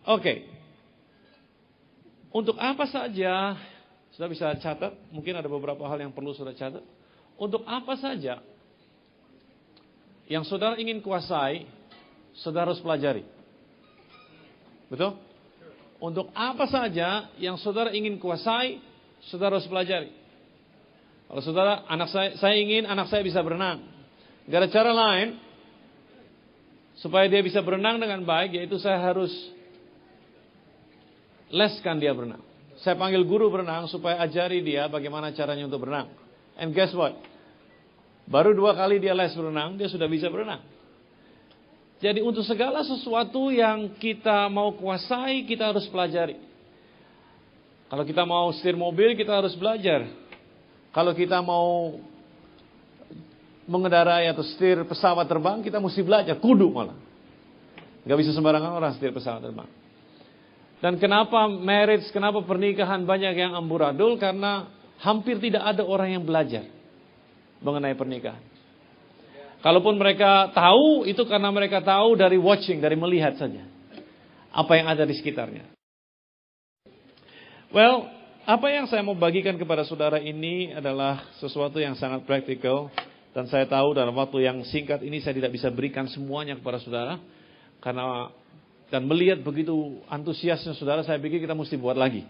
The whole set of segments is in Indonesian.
Oke. Untuk apa saja, sudah bisa catat, mungkin ada beberapa hal yang perlu sudah catat. Untuk apa saja yang saudara ingin kuasai, saudara harus pelajari. Betul? Untuk apa saja yang saudara ingin kuasai, saudara harus pelajari. Kalau saudara, saya ingin anak saya bisa berenang. Gak ada cara lain supaya dia bisa berenang dengan baik, yaitu saya harus leskan dia berenang. Saya panggil guru berenang supaya ajari dia bagaimana caranya untuk berenang. And guess what? Baru 2 kali dia les berenang, dia sudah bisa berenang. Jadi untuk segala sesuatu yang kita mau kuasai, kita harus pelajari. Kalau kita mau setir mobil, kita harus belajar. Kalau kita mau mengendarai atau setir pesawat terbang, kita mesti belajar, kudu malah. Gak bisa sembarangan orang setir pesawat terbang. Dan kenapa marriage, kenapa pernikahan banyak yang amburadul? Karena hampir tidak ada orang yang belajar mengenai pernikahan. Kalaupun mereka tahu, itu karena mereka tahu dari watching, dari melihat saja apa yang ada di sekitarnya. Well, apa yang saya mau bagikan kepada saudara ini adalah sesuatu yang sangat praktikal. Dan saya tahu dalam waktu yang singkat ini saya tidak bisa berikan semuanya kepada saudara. Dan melihat begitu antusiasnya saudara, saya pikir kita mesti buat lagi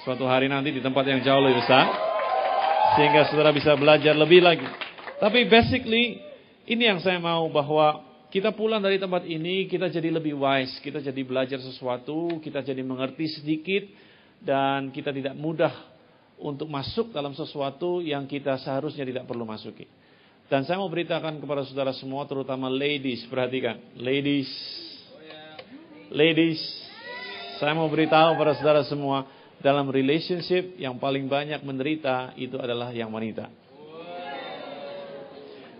suatu hari nanti di tempat yang jauh lebih besar, sehingga saudara bisa belajar lebih lagi. Tapi basically, ini yang saya mau, bahwa kita pulang dari tempat ini, kita jadi lebih wise, kita jadi belajar sesuatu, kita jadi mengerti sedikit, dan kita tidak mudah untuk masuk dalam sesuatu yang kita seharusnya tidak perlu masuki. Dan saya mau beritakan kepada saudara semua, terutama ladies, perhatikan, ladies, saya mau beritahu kepada saudara semua, dalam relationship yang paling banyak menderita itu adalah yang wanita.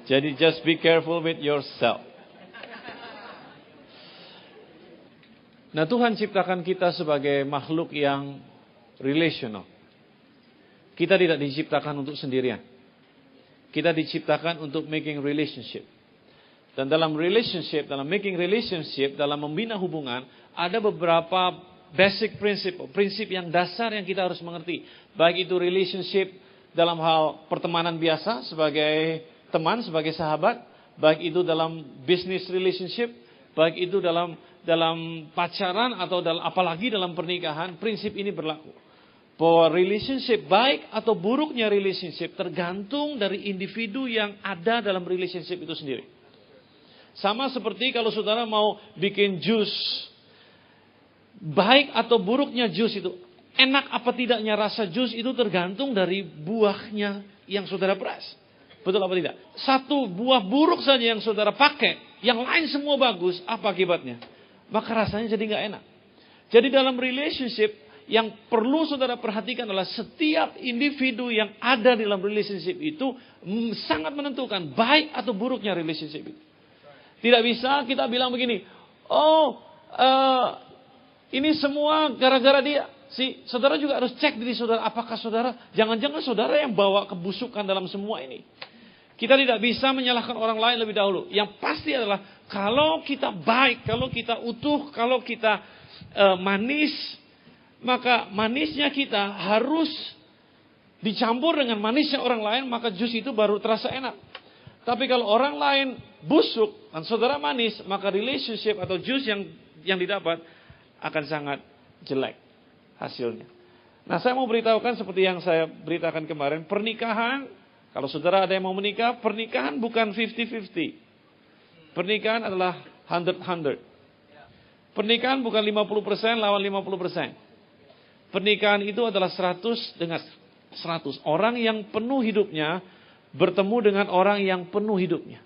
Jadi just be careful with yourself. Nah, Tuhan ciptakan kita sebagai makhluk yang relational. Kita tidak diciptakan untuk sendirian. Kita diciptakan untuk making relationship. Dan dalam relationship, dalam making relationship, dalam membina hubungan, ada beberapa basic prinsip yang dasar yang kita harus mengerti. Baik itu relationship dalam hal pertemanan biasa sebagai teman, sebagai sahabat, baik itu dalam business relationship, baik itu dalam pacaran atau apalagi dalam pernikahan, prinsip ini berlaku. Bahwa relationship baik atau buruknya relationship tergantung dari individu yang ada dalam relationship itu sendiri. Sama seperti kalau saudara mau bikin jus, baik atau buruknya jus itu, enak apa tidaknya rasa jus itu tergantung dari buahnya yang saudara peras. Betul apa tidak? Satu buah buruk saja yang saudara pakai, yang lain semua bagus, apa akibatnya? Maka rasanya jadi gak enak. Jadi dalam relationship, yang perlu saudara perhatikan adalah setiap individu yang ada dalam relationship itu sangat menentukan baik atau buruknya relationship itu. Tidak bisa kita bilang begini, ini semua gara-gara dia. Saudara juga harus cek diri saudara, apakah saudara, jangan-jangan saudara yang bawa kebusukan dalam semua ini. Kita tidak bisa menyalahkan orang lain lebih dahulu. Yang pasti adalah kalau kita baik, kalau kita utuh, kalau kita manis, maka manisnya kita harus dicampur dengan manisnya orang lain, maka jus itu baru terasa enak. Tapi kalau orang lain busuk dan saudara manis, maka relationship atau jus yang didapat akan sangat jelek hasilnya. Nah, saya mau beritahukan seperti yang saya beritakan kemarin, pernikahan, kalau saudara ada yang mau menikah, pernikahan bukan 50-50. Pernikahan adalah 100-100. Pernikahan bukan 50% lawan 50%. Pernikahan itu adalah 100 dengan 100. Orang yang penuh hidupnya bertemu dengan orang yang penuh hidupnya.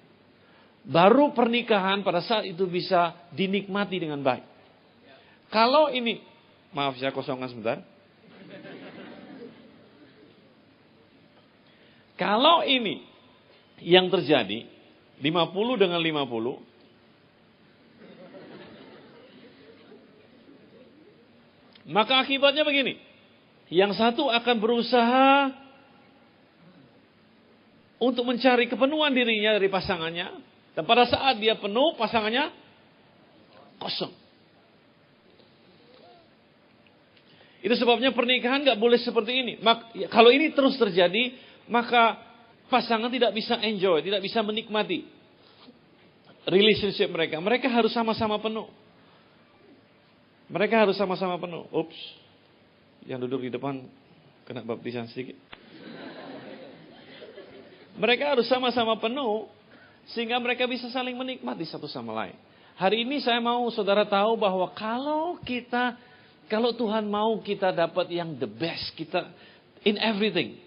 Baru pernikahan pada saat itu bisa dinikmati dengan baik. Kalau ini, maaf saya kosongkan sebentar. Kalau ini yang terjadi 50 dengan 50, maka akibatnya begini. Yang satu akan berusaha untuk mencari kepenuhan dirinya dari pasangannya. Dan pada saat dia penuh, pasangannya kosong. Itu sebabnya pernikahan nggak boleh seperti ini. Kalau ini terus terjadi, maka pasangan tidak bisa enjoy, tidak bisa menikmati relationship mereka. Mereka harus sama-sama penuh. Mereka harus sama-sama penuh. Ups, yang duduk di depan kena baptisan sedikit. Mereka harus sama-sama penuh sehingga mereka bisa saling menikmati satu sama lain. Hari ini saya mau saudara tahu bahwa kalau Tuhan mau kita dapat yang the best, kita in everything.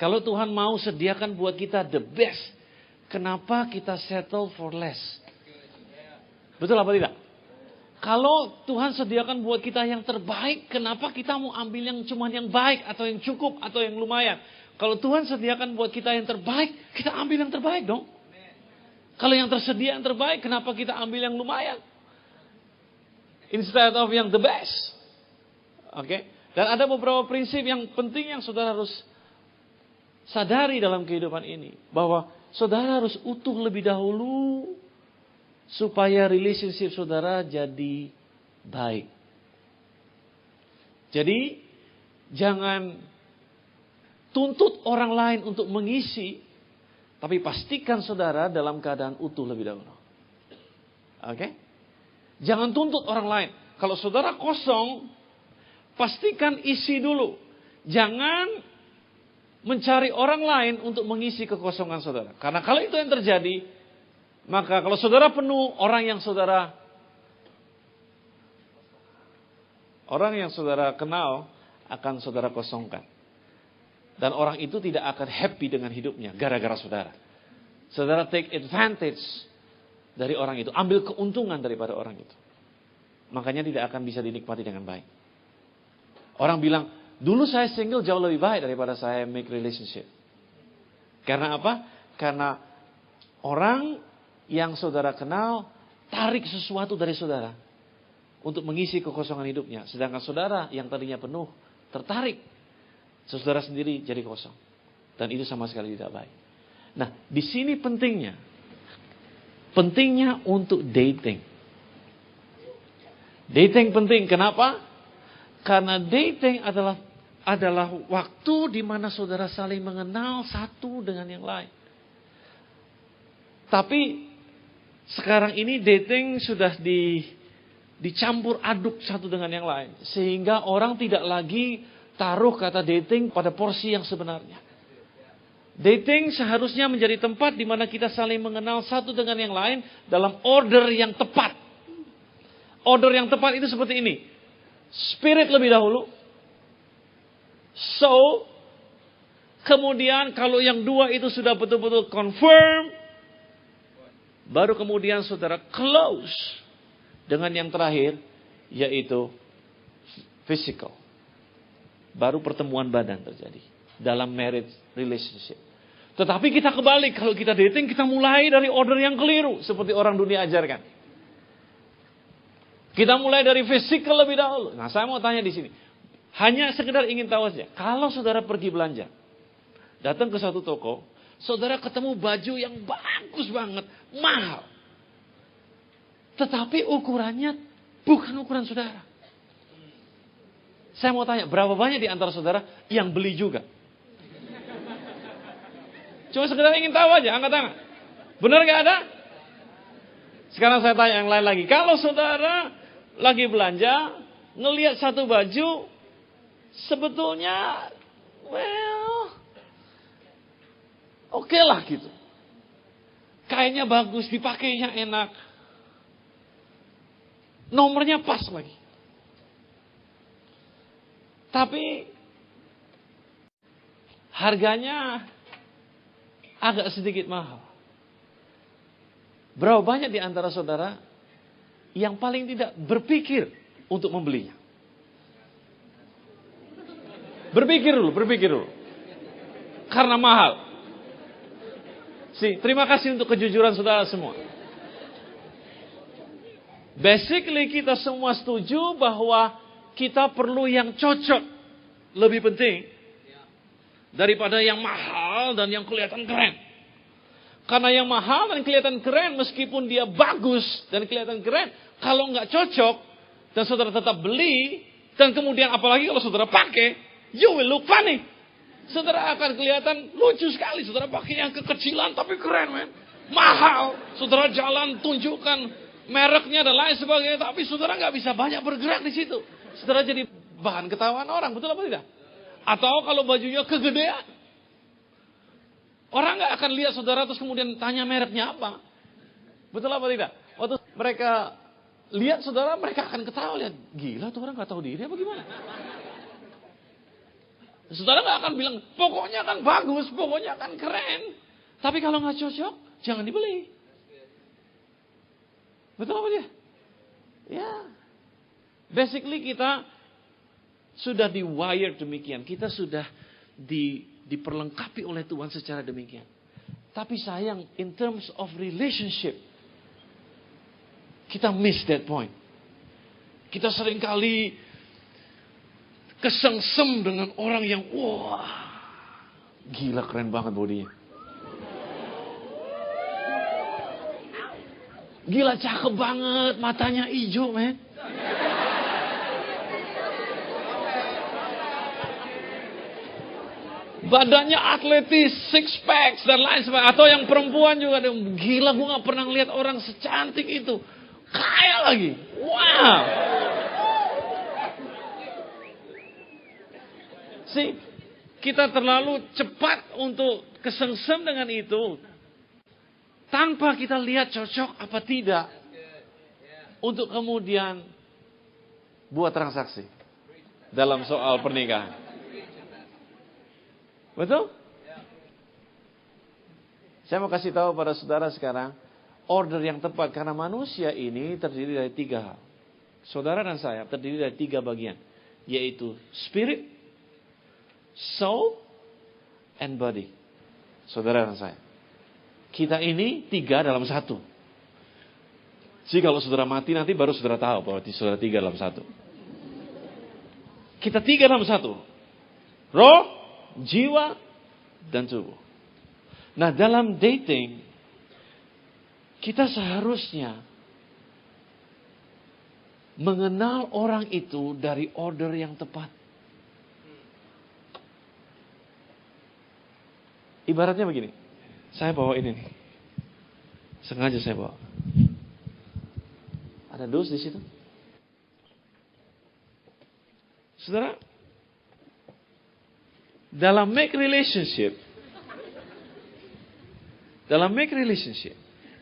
Kalau Tuhan mau sediakan buat kita the best, kenapa kita settle for less? Betul apa tidak? Kalau Tuhan sediakan buat kita yang terbaik, kenapa kita mau ambil yang cuma yang baik atau yang cukup atau yang lumayan? Kalau Tuhan sediakan buat kita yang terbaik, kita ambil yang terbaik dong. Kalau yang tersedia yang terbaik, kenapa kita ambil yang lumayan? Instead of yang the best. Oke? Dan ada beberapa prinsip yang penting yang saudara harus sadari dalam kehidupan ini. Bahwa saudara harus utuh lebih dahulu supaya relationship saudara jadi baik. Jadi jangan tuntut orang lain untuk mengisi, tapi pastikan saudara dalam keadaan utuh lebih dahulu. Oke? Jangan tuntut orang lain. Kalau saudara kosong, pastikan isi dulu. Jangan mencari orang lain untuk mengisi kekosongan saudara. Karena kalau itu yang terjadi, maka kalau saudara penuh, orang yang saudara kenal akan saudara kosongkan. Dan orang itu tidak akan happy dengan hidupnya gara-gara saudara. Saudara take advantage dari orang itu. Ambil keuntungan daripada orang itu. Makanya tidak akan bisa dinikmati dengan baik. Orang bilang, dulu saya single jauh lebih baik daripada saya make relationship. Karena apa? Karena orang yang saudara kenal tarik sesuatu dari saudara untuk mengisi kekosongan hidupnya. Sedangkan saudara yang tadinya penuh tertarik. Saudara sendiri jadi kosong. Dan itu sama sekali tidak baik. Nah, di sini pentingnya untuk dating. Dating penting. Kenapa? Karena dating adalah waktu di mana saudara saling mengenal satu dengan yang lain. Tapi sekarang ini dating sudah dicampur aduk satu dengan yang lain. Sehingga orang tidak lagi taruh kata dating pada porsi yang sebenarnya. Dating seharusnya menjadi tempat di mana kita saling mengenal satu dengan yang lain dalam order yang tepat. Order yang tepat itu seperti ini. Spirit lebih dahulu. So, kemudian kalau yang dua itu sudah betul-betul confirm, baru kemudian saudara close dengan yang terakhir, yaitu physical. Baru pertemuan badan terjadi dalam marriage relationship. Tetapi kita kebalik, kalau kita dating kita mulai dari order yang keliru seperti orang dunia ajarkan. Kita mulai dari physical lebih dahulu. Nah, saya mau tanya di sini. Hanya sekedar ingin tahu saja, kalau saudara pergi belanja, datang ke satu toko, saudara ketemu baju yang bagus banget, mahal. Tetapi ukurannya bukan ukuran saudara. Saya mau tanya, berapa banyak di antara saudara yang beli juga? Cuma sekedar ingin tahu aja, angkat tangan. Benar gak ada? Sekarang saya tanya yang lain lagi. Kalau saudara lagi belanja, ngelihat satu baju, sebetulnya, oke lah gitu. Kainnya bagus, dipakainya enak. Nomornya pas lagi. Tapi harganya agak sedikit mahal. Berapa banyak di antara saudara yang paling tidak berpikir untuk membelinya? Berpikir dulu. Karena mahal. Terima kasih untuk kejujuran saudara semua. Basically kita semua setuju bahwa kita perlu yang cocok. Lebih penting daripada yang mahal dan yang kelihatan keren. Karena yang mahal dan kelihatan keren, meskipun dia bagus dan kelihatan keren, kalau nggak cocok dan saudara tetap beli, Dan kemudian apalagi kalau saudara pakai, you will look funny. Saudara akan kelihatan lucu sekali. Saudara pakai yang kekecilan tapi keren, men. Mahal. Saudara jalan tunjukkan mereknya dan lain sebagainya. Tapi saudara nggak bisa banyak bergerak di situ. Saudara jadi bahan ketawaan orang. Betul apa tidak? Atau kalau bajunya kegedean. Orang nggak akan lihat saudara terus kemudian tanya mereknya apa. Betul apa tidak? Waktu mereka lihat saudara, mereka akan ketawa. Lihat, gila tuh orang nggak tahu diri apa gimana? Saudara nggak akan bilang, pokoknya kan bagus, pokoknya kan keren. Tapi kalau nggak cocok, jangan dibeli. Betul apa dia? Ya. Basically kita sudah di-wire demikian. Kita sudah diperlengkapi oleh Tuhan secara demikian. Tapi sayang, in terms of relationship, kita miss that point. Kita seringkali kesengsem dengan orang yang, wah, gila keren banget bodinya. Gila cakep banget, matanya hijau, men. Badannya atletis, six packs dan lain sebagainya. Atau yang perempuan juga, gila gue gak pernah ngeliat orang secantik itu. Kaya lagi, wow. See, kita terlalu cepat untuk kesengsem dengan itu. Tanpa kita lihat cocok apa tidak. Untuk kemudian buat transaksi. Dalam soal pernikahan. Betul? Saya mau kasih tahu pada saudara sekarang. Order yang tepat. Karena manusia ini terdiri dari 3 hal. Saudara dan saya terdiri dari 3 bagian. Yaitu spirit, soul, and body. Saudara dan saya. Kita ini 3 dalam 1. Jadi kalau saudara mati nanti baru saudara tahu bahwa saudara 3 dalam 1. Kita 3 dalam 1. Roh, jiwa, dan tubuh. Nah dalam dating, kita seharusnya mengenal orang itu dari order yang tepat. Ibaratnya begini. Saya bawa ini nih. Sengaja saya bawa. Ada dus di situ. Saudara, dalam make relationship,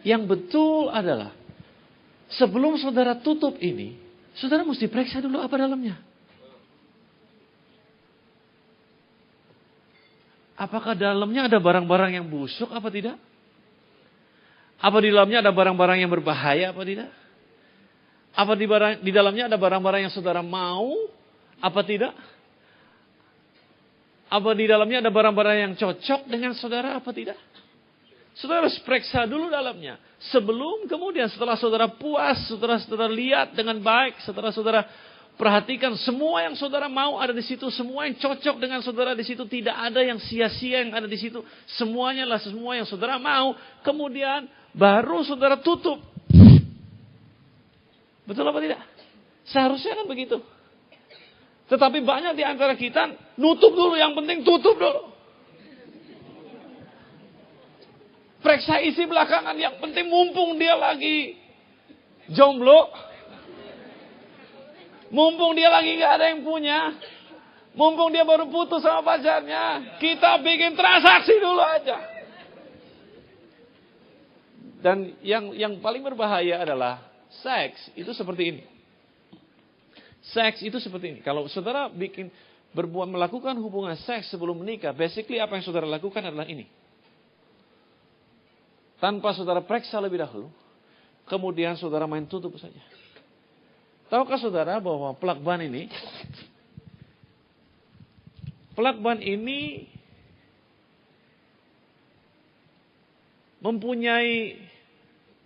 yang betul adalah sebelum saudara tutup ini, saudara mesti periksa dulu apa dalamnya. Apakah dalamnya ada barang-barang yang busuk apa tidak? Apa di dalamnya ada barang-barang yang berbahaya apa tidak? Apa di dalamnya ada barang-barang yang saudara mau apa tidak? Apa di dalamnya ada barang-barang yang cocok dengan saudara apa tidak? Saudara harus periksa dulu dalamnya. Sebelum kemudian setelah saudara puas, setelah saudara lihat dengan baik, setelah saudara perhatikan semua yang saudara mau ada di situ, semua yang cocok dengan saudara di situ, tidak ada yang sia-sia yang ada di situ. Semuanya lah semua yang saudara mau, kemudian baru saudara tutup. Betul apa tidak? Seharusnya kan begitu. Tetapi banyak di antara kita nutup dulu, yang penting tutup dulu. Periksa isi belakangan, yang penting mumpung dia lagi jomblo. Mumpung dia lagi gak ada yang punya. Mumpung dia baru putus sama pacarnya. Kita bikin transaksi dulu aja. Dan yang paling berbahaya adalah seks itu seperti ini. Seks itu seperti ini. Kalau saudara melakukan hubungan seks sebelum menikah, basically apa yang saudara lakukan adalah ini. Tanpa saudara periksa lebih dahulu, kemudian saudara main tutup saja. Tahukah saudara bahwa plakban ini mempunyai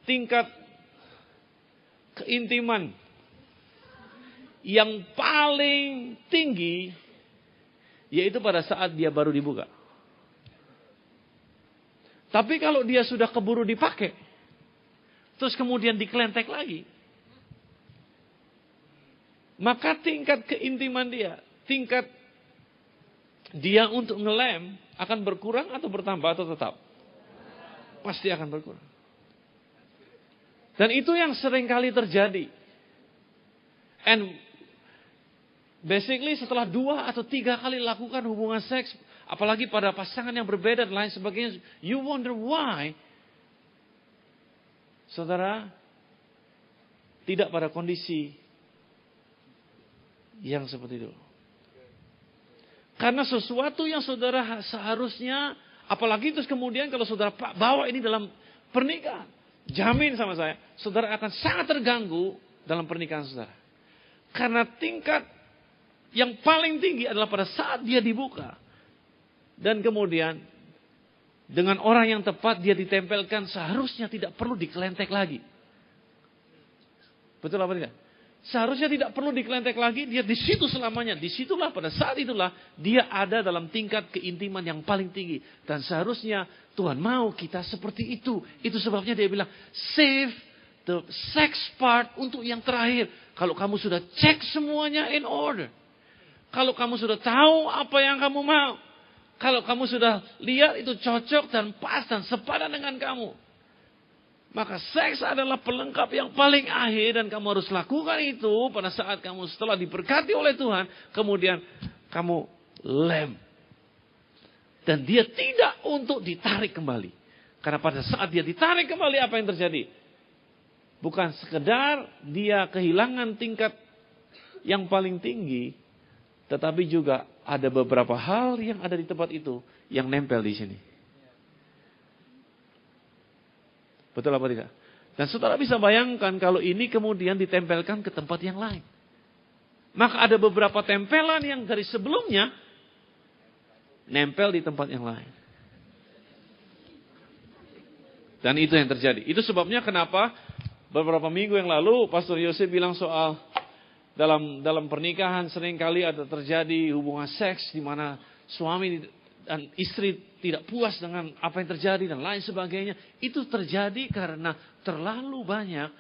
tingkat keintiman yang paling tinggi, yaitu pada saat dia baru dibuka. Tapi kalau dia sudah keburu dipakai, terus kemudian dikelentek lagi, maka tingkat keintiman dia, tingkat dia untuk ngelem akan berkurang atau bertambah atau tetap? Pasti akan berkurang. Dan itu yang sering kali terjadi. And basically setelah 2 atau 3 kali lakukan hubungan seks, apalagi pada pasangan yang berbeda dan lain sebagainya, you wonder why saudara tidak pada kondisi yang seperti itu. Karena sesuatu yang saudara seharusnya, apalagi terus kemudian kalau saudara bawa ini dalam pernikahan, jamin sama saya, saudara akan sangat terganggu dalam pernikahan saudara. Karena tingkat yang paling tinggi adalah pada saat dia dibuka. Dan kemudian dengan orang yang tepat dia ditempelkan, seharusnya tidak perlu dikelentek lagi. Betul apa tidak? Seharusnya tidak perlu dikelentek lagi, dia di situ selamanya. Disitulah, pada saat itulah dia ada dalam tingkat keintiman yang paling tinggi. Dan seharusnya Tuhan mau kita seperti itu. Itu sebabnya dia bilang, save the sex part untuk yang terakhir. Kalau kamu sudah cek semuanya in order. Kalau kamu sudah tahu apa yang kamu mau. Kalau kamu sudah lihat itu cocok dan pas dan sepadan dengan kamu. Maka seks adalah pelengkap yang paling akhir dan kamu harus lakukan itu pada saat kamu setelah diberkati oleh Tuhan. Kemudian kamu lem. Dan dia tidak untuk ditarik kembali. Karena pada saat dia ditarik kembali apa yang terjadi? Bukan sekedar dia kehilangan tingkat yang paling tinggi. Tetapi juga ada beberapa hal yang ada di tempat itu yang nempel di sini. Betul apa tidak? Dan saudara bisa bayangkan kalau ini kemudian ditempelkan ke tempat yang lain. Maka ada beberapa tempelan yang dari sebelumnya nempel di tempat yang lain. Dan itu yang terjadi. Itu sebabnya kenapa beberapa minggu yang lalu Pastor Yose bilang soal dalam pernikahan seringkali ada terjadi hubungan seks di mana suami dan istri tidak puas dengan apa yang terjadi dan lain sebagainya. Itu terjadi karena terlalu banyak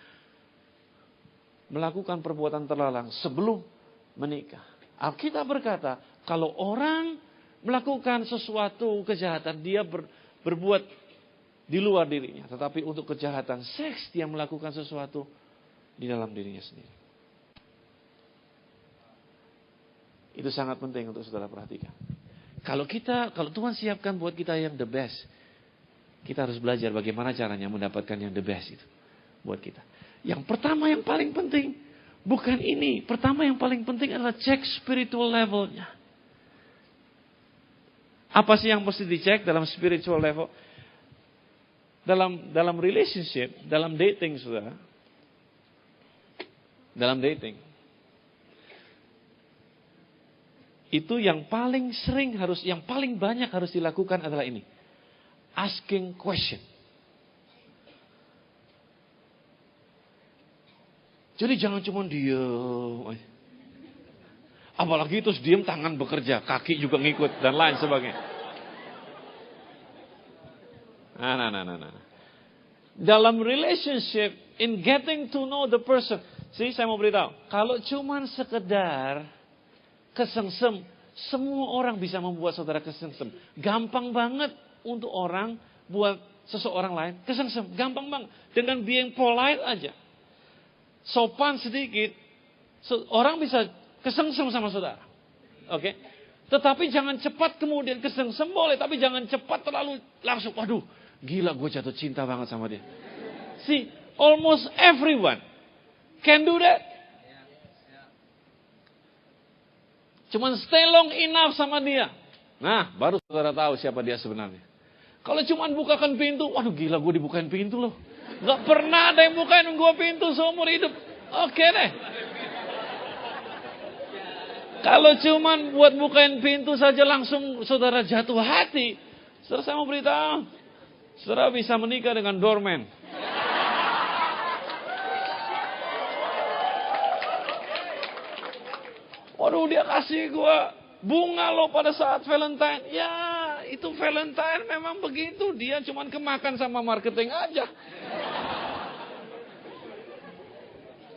melakukan perbuatan terlarang sebelum menikah. Alkitab berkata, kalau orang melakukan sesuatu kejahatan, dia berbuat di luar dirinya. Tetapi untuk kejahatan seks, dia melakukan sesuatu di dalam dirinya sendiri. Itu sangat penting untuk saudara perhatikan. Kalau Tuhan siapkan buat kita yang the best, kita harus belajar bagaimana caranya mendapatkan yang the best itu buat kita. Yang pertama yang paling penting, bukan ini. Pertama yang paling penting adalah cek spiritual levelnya. Apa sih yang mesti dicek dalam spiritual level? Dalam relationship, dalam dating saudara. Dalam dating. Itu yang paling sering yang paling banyak harus dilakukan adalah ini. Asking question. Jadi jangan cuma diam. Apalagi terus diam tangan bekerja, kaki juga ngikut dan lain sebagainya. Nah. Dalam relationship, in getting to know the person. Saya mau beritahu. Kalau cuma sekedar kesengsem, semua orang bisa membuat saudara kesengsem. Gampang banget untuk orang buat seseorang lain kesengsem. Gampang banget. Dengan being polite aja. Sopan sedikit. Orang bisa kesengsem sama saudara. Oke? Tetapi jangan cepat kemudian kesengsem boleh. Tapi jangan cepat terlalu langsung. Waduh, gila gue jatuh cinta banget sama dia. See, almost everyone can do that. Cuman stay long enough sama dia. Nah, baru saudara tahu siapa dia sebenarnya. Kalau cuman bukakan pintu, waduh gila gue dibukain pintu loh. Gak pernah ada yang bukain gue pintu seumur hidup. Oke deh. Kalau cuman buat bukain pintu saja langsung saudara jatuh hati. Saudara, saya mau beritahu. Saudara bisa menikah dengan doorman. Waduh, dia kasih gue bunga loh pada saat Valentine. Ya, itu Valentine memang begitu. Dia cuman kemakan sama marketing aja.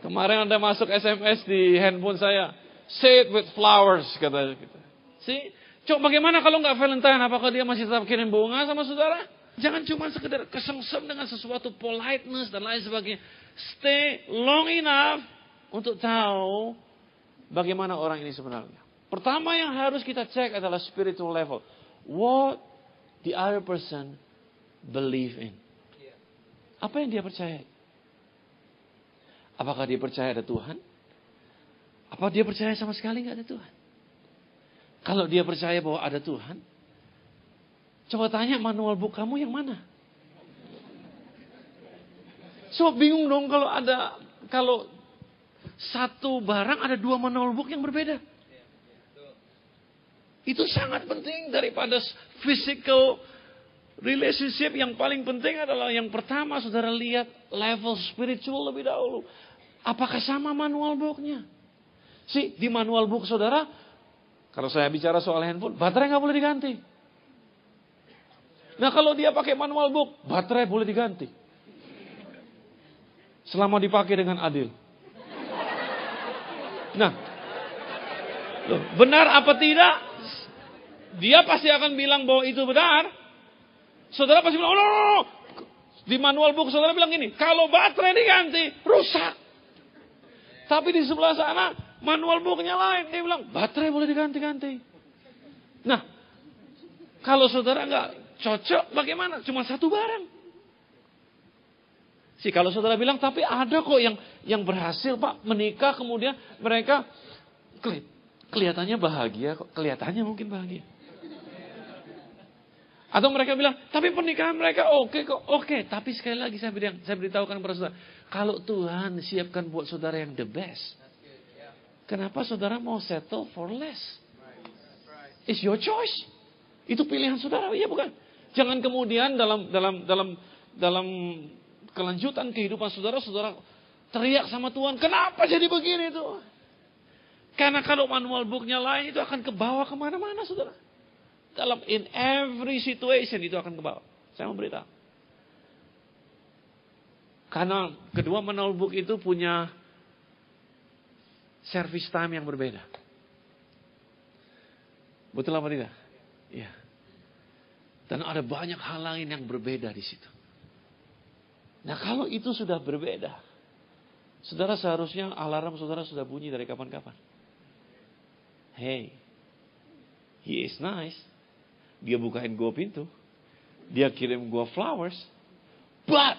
Kemarin ada masuk SMS di handphone saya. Say it with flowers, kata kita. See? Coba bagaimana kalau nggak Valentine? Apakah dia masih tetap kirim bunga sama saudara? Jangan cuma sekedar kesengsem dengan sesuatu politeness dan lain sebagainya. Stay long enough untuk tahu bagaimana orang ini sebenarnya. Pertama yang harus kita cek adalah spiritual level. What the other person believe in. Apa yang dia percaya? Apakah dia percaya ada Tuhan? Apa dia percaya sama sekali nggak ada Tuhan? Kalau dia percaya bahwa ada Tuhan, coba tanya manual book kamu yang mana? So bingung dong kalau satu barang ada dua manual book yang berbeda. Itu sangat penting daripada physical relationship. Yang paling penting adalah yang pertama saudara lihat level spiritual lebih dahulu. Apakah sama manual booknya? Di manual book saudara, kalau saya bicara soal handphone, baterai nggak boleh diganti. Nah kalau dia pakai manual book, baterai boleh diganti. Selama dipakai dengan adil. Nah, benar apa tidak? Dia pasti akan bilang bahwa itu benar. Saudara pasti bilang, no. Di manual book saudara bilang gini, kalau baterai diganti, rusak. Tapi di sebelah sana, manual booknya lain. Dia bilang, baterai boleh diganti-ganti. Nah, kalau saudara nggak cocok, bagaimana? Cuma satu barang. Kalau saudara bilang, tapi ada kok yang berhasil Pak, menikah kemudian mereka kelihatannya bahagia kok. Kelihatannya mungkin bahagia. Atau mereka bilang, tapi pernikahan mereka oke kok. Oke, tapi sekali lagi saya beritahukan kepada saudara. Kalau Tuhan siapkan buat saudara yang the best. Kenapa saudara mau settle for less? It's your choice. Itu pilihan saudara, iya bukan? Jangan kemudian dalam kelanjutan kehidupan saudara teriak sama Tuhan, kenapa jadi begini tuh? Karena kalau manual booknya lain itu akan kebawa kemana-mana saudara. In every situation itu akan kebawa. Saya mau beritahu. Karena kedua manual book itu punya service time yang berbeda. Betul apa tidak? Iya. Dan ada banyak hal lain yang berbeda di situ. Nah kalau itu sudah berbeda, saudara seharusnya alarm saudara sudah bunyi dari kapan-kapan. Hey, he is nice. Dia bukain gua pintu. Dia kirim gua flowers. But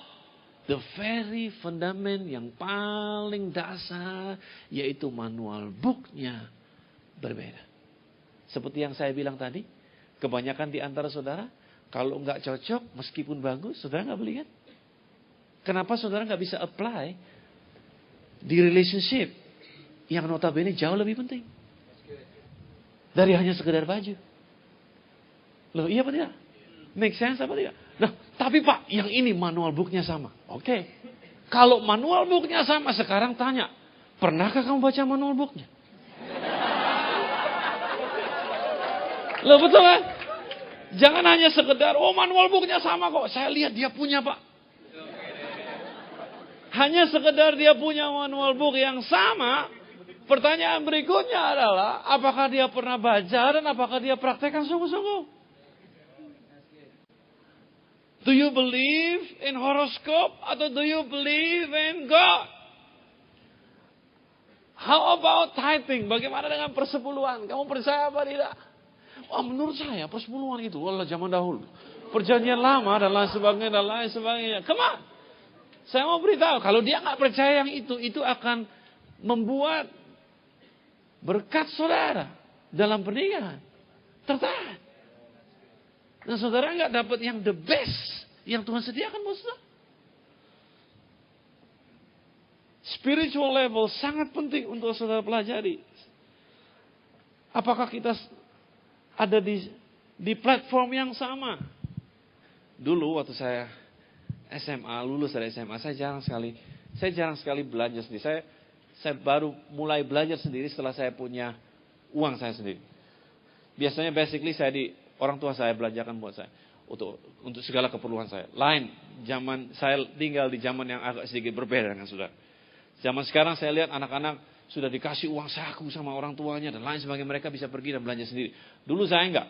the very fundament yang paling dasar, yaitu manual booknya berbeda. Seperti yang saya bilang tadi, kebanyakan di antara saudara, kalau nggak cocok, meskipun bagus, saudara nggak beli kan? Kenapa saudara nggak bisa apply di relationship yang notabene jauh lebih penting dari hanya sekedar baju? Loh, iya apa tidak? Make sense apa tidak? Nah, tapi Pak, yang ini manual booknya sama. Oke. Kalau manual booknya sama, sekarang tanya, pernahkah kamu baca manual booknya? Loh, betul kan? Jangan hanya sekedar, manual booknya sama kok. Saya lihat dia punya Pak. Hanya sekedar dia punya manual book yang sama. Pertanyaan berikutnya adalah, apakah dia pernah baca dan apakah dia praktekkan sungguh-sungguh? Do you believe in horoscope atau do you believe in God? How about tithing? Bagaimana dengan persepuluhan? Kamu percaya apa tidak? Menurut saya persepuluhan itu adalah zaman dahulu. Perjanjian lama dan lain sebagainya. Come on. Saya mau beritahu, kalau dia nggak percaya yang itu akan membuat berkat saudara dalam pernikahan tertahan. Nah saudara nggak dapat yang the best yang Tuhan sediakan buat saudara. Spiritual level sangat penting untuk saudara pelajari. Apakah kita ada di platform yang sama? Dulu waktu saya SMA, lulus dari SMA, saya jarang sekali belajar sendiri. Saya baru mulai belajar sendiri setelah saya punya uang saya sendiri. Biasanya basically orang tua saya belajarkan buat saya untuk segala keperluan saya. Lain, saya tinggal di zaman yang agak sedikit berbeda dengan saudara. Zaman sekarang saya lihat anak-anak sudah dikasih uang saku sama orang tuanya dan lain sebagainya. Mereka bisa pergi dan belanja sendiri. Dulu saya enggak.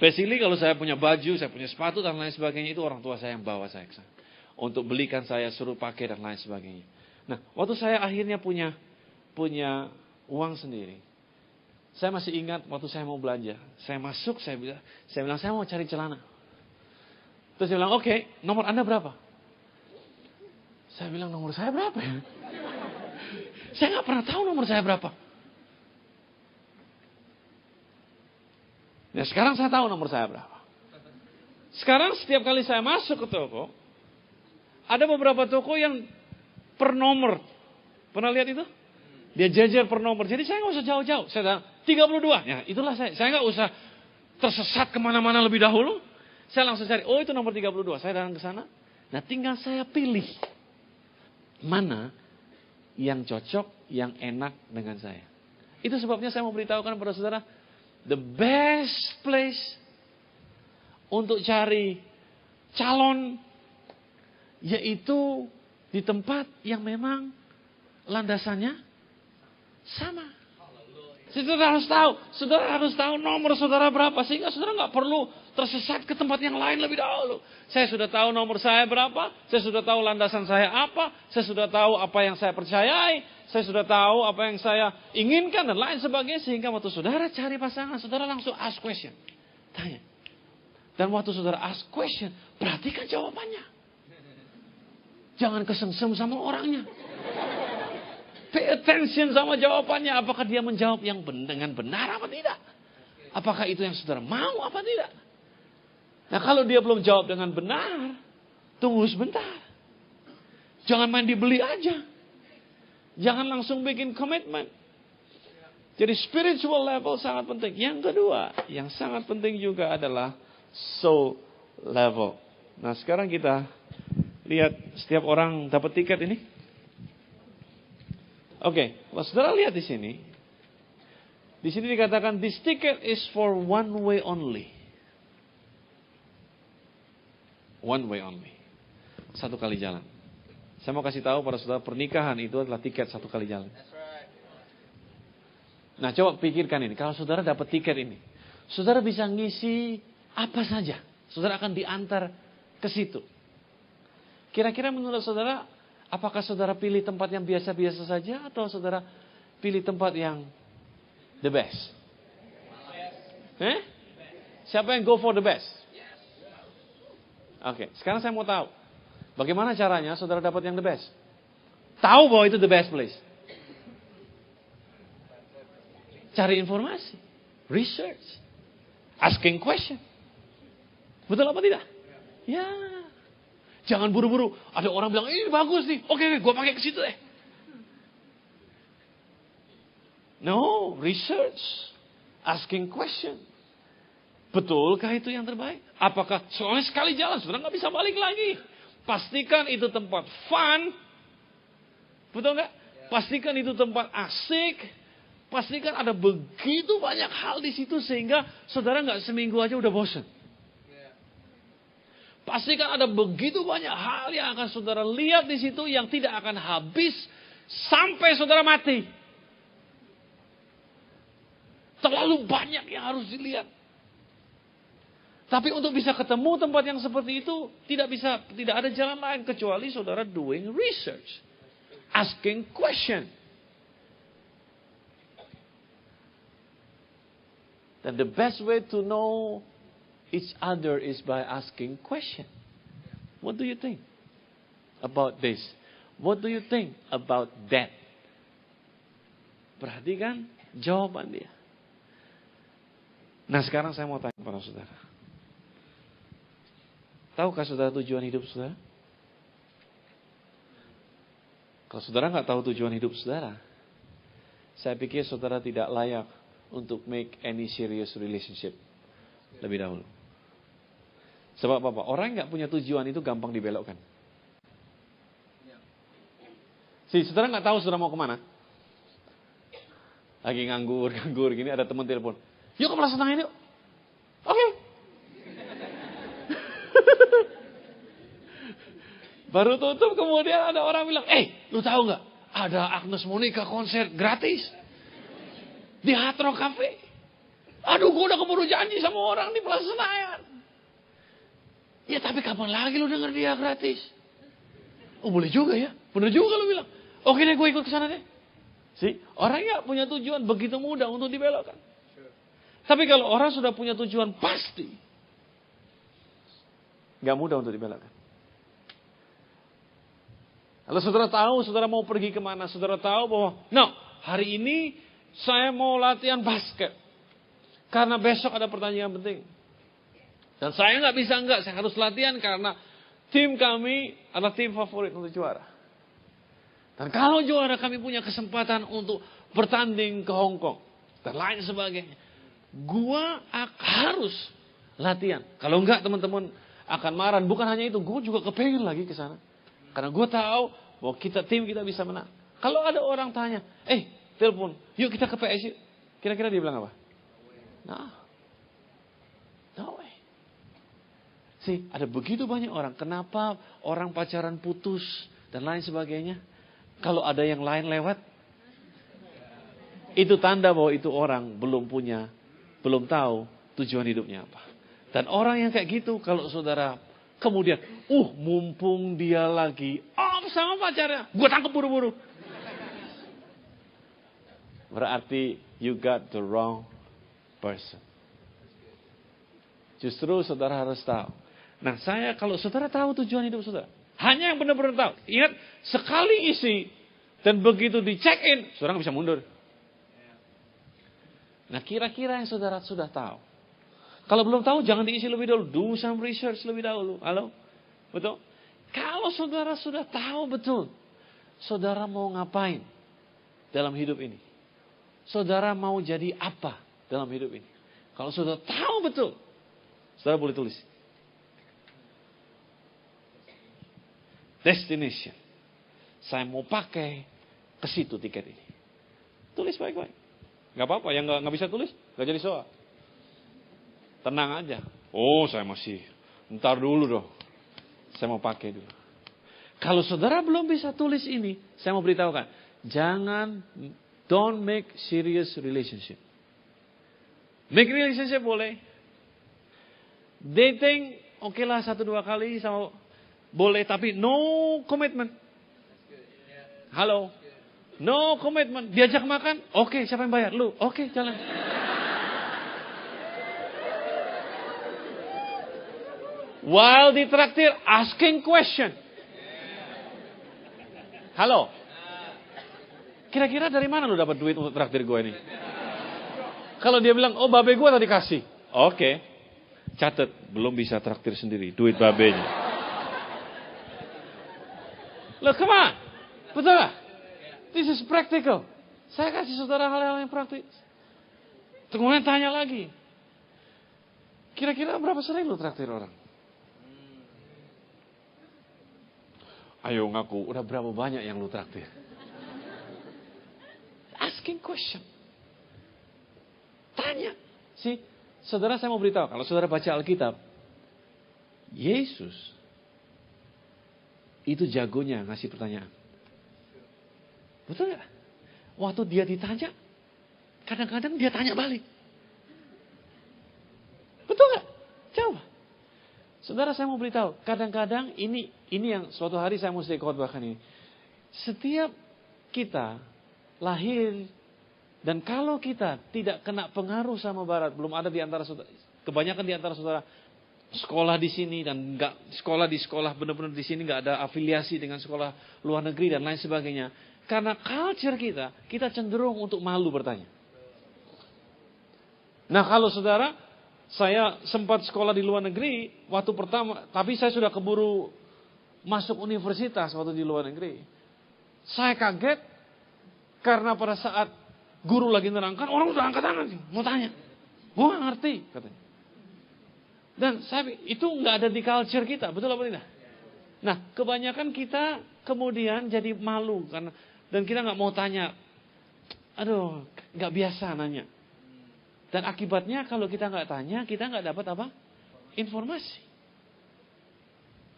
Basically kalau saya punya baju, saya punya sepatu dan lain sebagainya, itu orang tua saya yang bawa saya ke sana. Untuk belikan saya, suruh pakai dan lain sebagainya. Nah, waktu saya akhirnya punya uang sendiri. Saya masih ingat waktu saya mau belanja. Saya masuk, saya bilang saya mau cari celana. Terus dia bilang, oke, nomor Anda berapa? Saya bilang, nomor saya berapa ya? Saya nggak pernah tahu nomor saya berapa. Nah, sekarang saya tahu nomor saya berapa. Sekarang setiap kali saya masuk ke toko, ada beberapa toko yang per nomor. Pernah lihat itu? Dia jajar per nomor. Jadi saya nggak usah jauh-jauh. Saya bilang 32. Ya, itulah saya. Saya nggak usah tersesat kemana-mana lebih dahulu. Saya langsung cari. Oh, itu nomor 32. Saya datang ke sana. Nah, tinggal saya pilih mana yang cocok, yang enak dengan saya. Itu sebabnya saya mau beritahukan kepada saudara, the best place untuk cari calon yaitu di tempat yang memang landasannya sama. Saudara harus tahu nomor saudara berapa, sehingga saudara nggak perlu tersesat ke tempat yang lain lebih dahulu. Saya sudah tahu nomor saya berapa, saya sudah tahu landasan saya apa, saya sudah tahu apa yang saya percayai, saya sudah tahu apa yang saya inginkan dan lain sebagainya, sehingga waktu saudara cari pasangan, saudara langsung ask question, tanya. Dan waktu saudara ask question, perhatikan jawabannya. Jangan kesengsem sama orangnya. Pay attention sama jawabannya. Apakah dia menjawab yang dengan benar apa tidak? Apakah itu yang saudara mau apa tidak? Nah, kalau dia belum jawab dengan benar, tunggu sebentar. Jangan main dibeli aja. Jangan langsung bikin komitmen. Jadi spiritual level sangat penting. Yang kedua, yang sangat penting juga adalah soul level. Nah, sekarang kita lihat setiap orang dapat tiket ini. Oke, kalau saudara lihat di sini. Di sini dikatakan this ticket is for one way only. One way only. Satu kali jalan. Saya mau kasih tahu pada saudara, pernikahan itu adalah tiket satu kali jalan. Nah, coba pikirkan ini. Kalau saudara dapat tiket ini, saudara bisa ngisi apa saja. Saudara akan diantar ke situ. Kira-kira menurut saudara, apakah saudara pilih tempat yang biasa-biasa saja atau saudara pilih tempat yang the best? Siapa yang go for the best? Oke, sekarang saya mau tahu. Bagaimana caranya saudara dapat yang the best? Tahu bahwa itu the best place. Cari informasi. Research. Asking question. Betul apa tidak? Ya. Jangan buru-buru. Ada orang bilang, ini bagus nih. Oke, gue pakai ke situ deh. No, research. Asking question. Betulkah itu yang terbaik? Apakah soalnya sekali jalan, saudara nggak bisa balik lagi. Pastikan itu tempat fun. Betul nggak? Pastikan itu tempat asik. Pastikan ada begitu banyak hal di situ sehingga saudara nggak seminggu aja udah bosan. Pastikan ada begitu banyak hal yang akan saudara lihat di situ yang tidak akan habis sampai saudara mati. Terlalu banyak yang harus dilihat. Tapi untuk bisa ketemu tempat yang seperti itu tidak ada jalan lain kecuali saudara doing research, asking question. And the best way to know each other is by asking question. What do you think about this? What do you think about that? Perhatikan jawaban dia. Nah, sekarang saya mau tanya kepada saudara. Tahukah saudara tujuan hidup saudara? Kalau saudara nggak tahu tujuan hidup saudara, saya pikir saudara tidak layak untuk make any serious relationship lebih dahulu. Sebab apa? Orang yang nggak punya tujuan itu gampang dibelokkan. Saudara nggak tahu saudara mau kemana? Lagi nganggur gini, ada teman telepon. Yuk ke Plaza Senayan yuk. Oke. Baru tutup kemudian ada orang bilang, lu tahu nggak? Ada Agnes Monica konser gratis di Hard Rock Cafe. Aduh, gue udah keburu janji sama orang di Plaza Senayan. Ya tapi kapan lagi lu denger dia gratis? Oh boleh juga ya, bener juga lu bilang. Oke deh, gue ikut ke sana deh. Orang nggak punya tujuan begitu mudah untuk dibelokkan. Tapi kalau orang sudah punya tujuan pasti, nggak mudah untuk dibelokkan. Kalau saudara tahu, saudara mau pergi kemana, saudara tahu bahwa, hari ini saya mau latihan basket. Karena besok ada pertandingan penting. Dan saya nggak bisa saya harus latihan karena tim kami adalah tim favorit untuk juara. Dan kalau juara kami punya kesempatan untuk bertanding ke Hong Kong dan lain sebagainya. Gua harus latihan. Kalau enggak teman-teman akan marah. Bukan hanya itu, gue juga kepengen lagi ke sana. Karena gue tahu bahwa tim kita bisa menang. Kalau ada orang tanya, telepon, yuk kita ke PS yuk. Kira-kira dia bilang apa? No way. Ada begitu banyak orang. Kenapa orang pacaran putus dan lain sebagainya? Kalau ada yang lain lewat, itu tanda bahwa itu orang belum tahu tujuan hidupnya apa. Dan orang yang kayak gitu, kalau saudara kemudian, mumpung dia lagi sama pacarnya, gue tangkap buru-buru. Berarti you got the wrong person. Justru saudara harus tahu. Nah, kalau saudara tahu tujuan hidup saudara, hanya yang benar-benar tahu. Ingat, sekali isi dan begitu di check in, saudara nggak bisa mundur. Nah, kira-kira yang saudara sudah tahu. Kalau belum tahu, jangan diisi lebih dulu. Do some research lebih dahulu. Halo? Betul? Kalau saudara sudah tahu betul, saudara mau ngapain dalam hidup ini? Saudara mau jadi apa dalam hidup ini? Kalau saudara tahu betul, saudara boleh tulis. Destination. Saya mau pakai ke situ tiket ini. Tulis baik-baik. Gak apa-apa, yang gak bisa tulis, gak jadi soal. Tenang aja. Saya masih, ntar dulu dong. Saya mau pakai dulu. Kalau saudara belum bisa tulis ini, saya mau beritahukan. Don't make serious relationship. Make relationship boleh. Dating, oke lah 1-2 kali sama boleh, tapi no commitment. Halo? No commitment. Diajak makan, oke, siapa yang bayar? Lu, oke, jalan. While ditraktir, asking question. Halo? Kira-kira dari mana lu dapat duit untuk traktir gue ini? Kalau dia bilang, babe gue tadi kasih. Oke. Catat, belum bisa traktir sendiri. Duit babenya. Loh, come on. Betul gak? This is practical. Saya kasih saudara hal-hal yang praktis. Kemudian tanya lagi. Kira-kira berapa sering lu traktir orang? Ayo ngaku, udah berapa banyak yang lu traktir? Asking question. Tanya. Saudara saya mau beritahu, kalau saudara baca Alkitab, Yesus itu jagonya ngasih pertanyaan. Betul gak? Waktu dia ditanya, kadang-kadang dia tanya balik. Betul gak? Coba. Saudara saya mau beritahu, kadang-kadang ini yang suatu hari saya mesti khotbahkan ini. Setiap kita lahir dan kalau kita tidak kena pengaruh sama barat, belum ada di antara saudara, kebanyakan di antara saudara sekolah di sini dan enggak sekolah di sekolah benar-benar di sini enggak ada afiliasi dengan sekolah luar negeri dan lain sebagainya. Karena culture kita cenderung untuk malu bertanya. Nah, kalau saudara, saya sempat sekolah di luar negeri waktu pertama, tapi saya sudah keburu masuk universitas waktu di luar negeri. Saya kaget karena pada saat guru lagi nerangkan, orang udah angkat tangan mau tanya. Gue gak ngerti katanya. Dan itu nggak ada di culture kita, betul apa tidak? Nah, kebanyakan kita kemudian jadi malu dan kita nggak mau tanya. Aduh, nggak biasa nanya. Dan akibatnya kalau kita nggak tanya, kita nggak dapat apa? Informasi.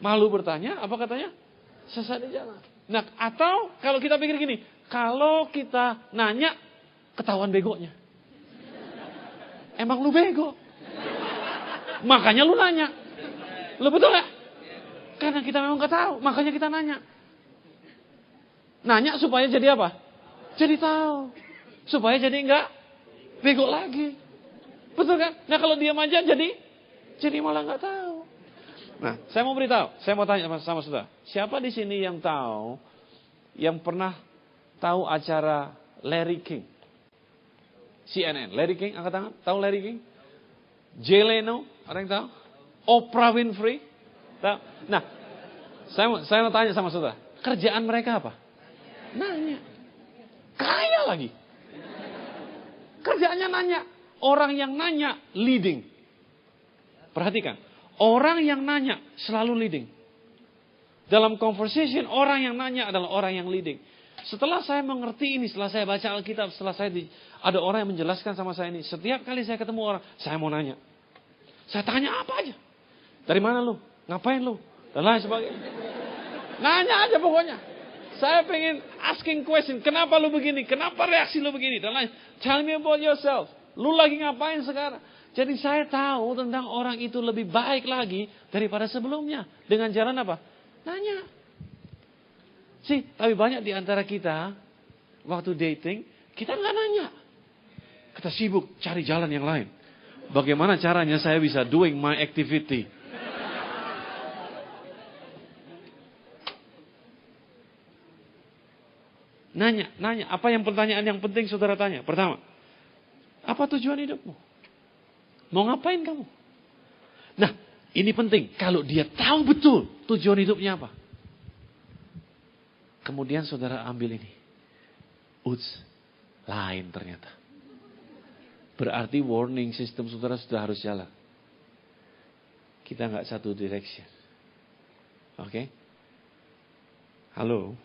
Malu bertanya, apa katanya? Sesat di jalan. Nah, atau kalau kita pikir gini, kalau kita nanya, ketahuan begonya. Emang lu bego? Makanya lu nanya. Lu betul gak? Karena kita memang gak tahu, makanya kita nanya. Nanya supaya jadi apa? Jadi tahu. Supaya jadi enggak bego lagi. Betul kan? Nah kalau diam aja jadi malah enggak tahu. Nah, saya mau beritahu, saya mau tanya sama saudara. Siapa di sini yang tahu, yang pernah tahu acara Larry King? CNN, Larry King, angkat tangan. Tahu Larry King? Jay Leno, ada yang tahu? Oprah Winfrey? Tahu? Nah, saya mau tanya sama saudara. Kerjaan mereka apa? Nanya. Kaya lagi. Kerjaannya nanya. Orang yang nanya leading. Perhatikan. Orang yang nanya selalu leading. Dalam conversation, orang yang nanya adalah orang yang leading. Setelah saya mengerti ini, setelah saya baca Alkitab, setelah ada orang yang menjelaskan sama saya ini. Setiap kali saya ketemu orang, saya mau nanya. Saya tanya apa aja. Dari mana lu? Ngapain lu? Dan lain sebagainya. Nanya aja pokoknya. Saya pengen asking question. Kenapa lu begini? Kenapa reaksi lu begini? Dan lain. Tell me about yourself. Lu lagi ngapain sekarang? Jadi saya tahu tentang orang itu lebih baik lagi daripada sebelumnya. Dengan jalan apa? Nanya. Tapi banyak di antara kita, waktu dating, kita nggak nanya. Kita sibuk cari jalan yang lain. Bagaimana caranya saya bisa doing my activity? Nanya. Apa yang pertanyaan yang penting saudara tanya? Pertama, apa tujuan hidupmu? Mau ngapain kamu? Nah, ini penting. Kalau dia tahu betul tujuan hidupnya apa. Kemudian saudara ambil ini. Lain ternyata. Berarti warning system saudara sudah harus jalan. Kita nggak satu direction. Oke? Halo?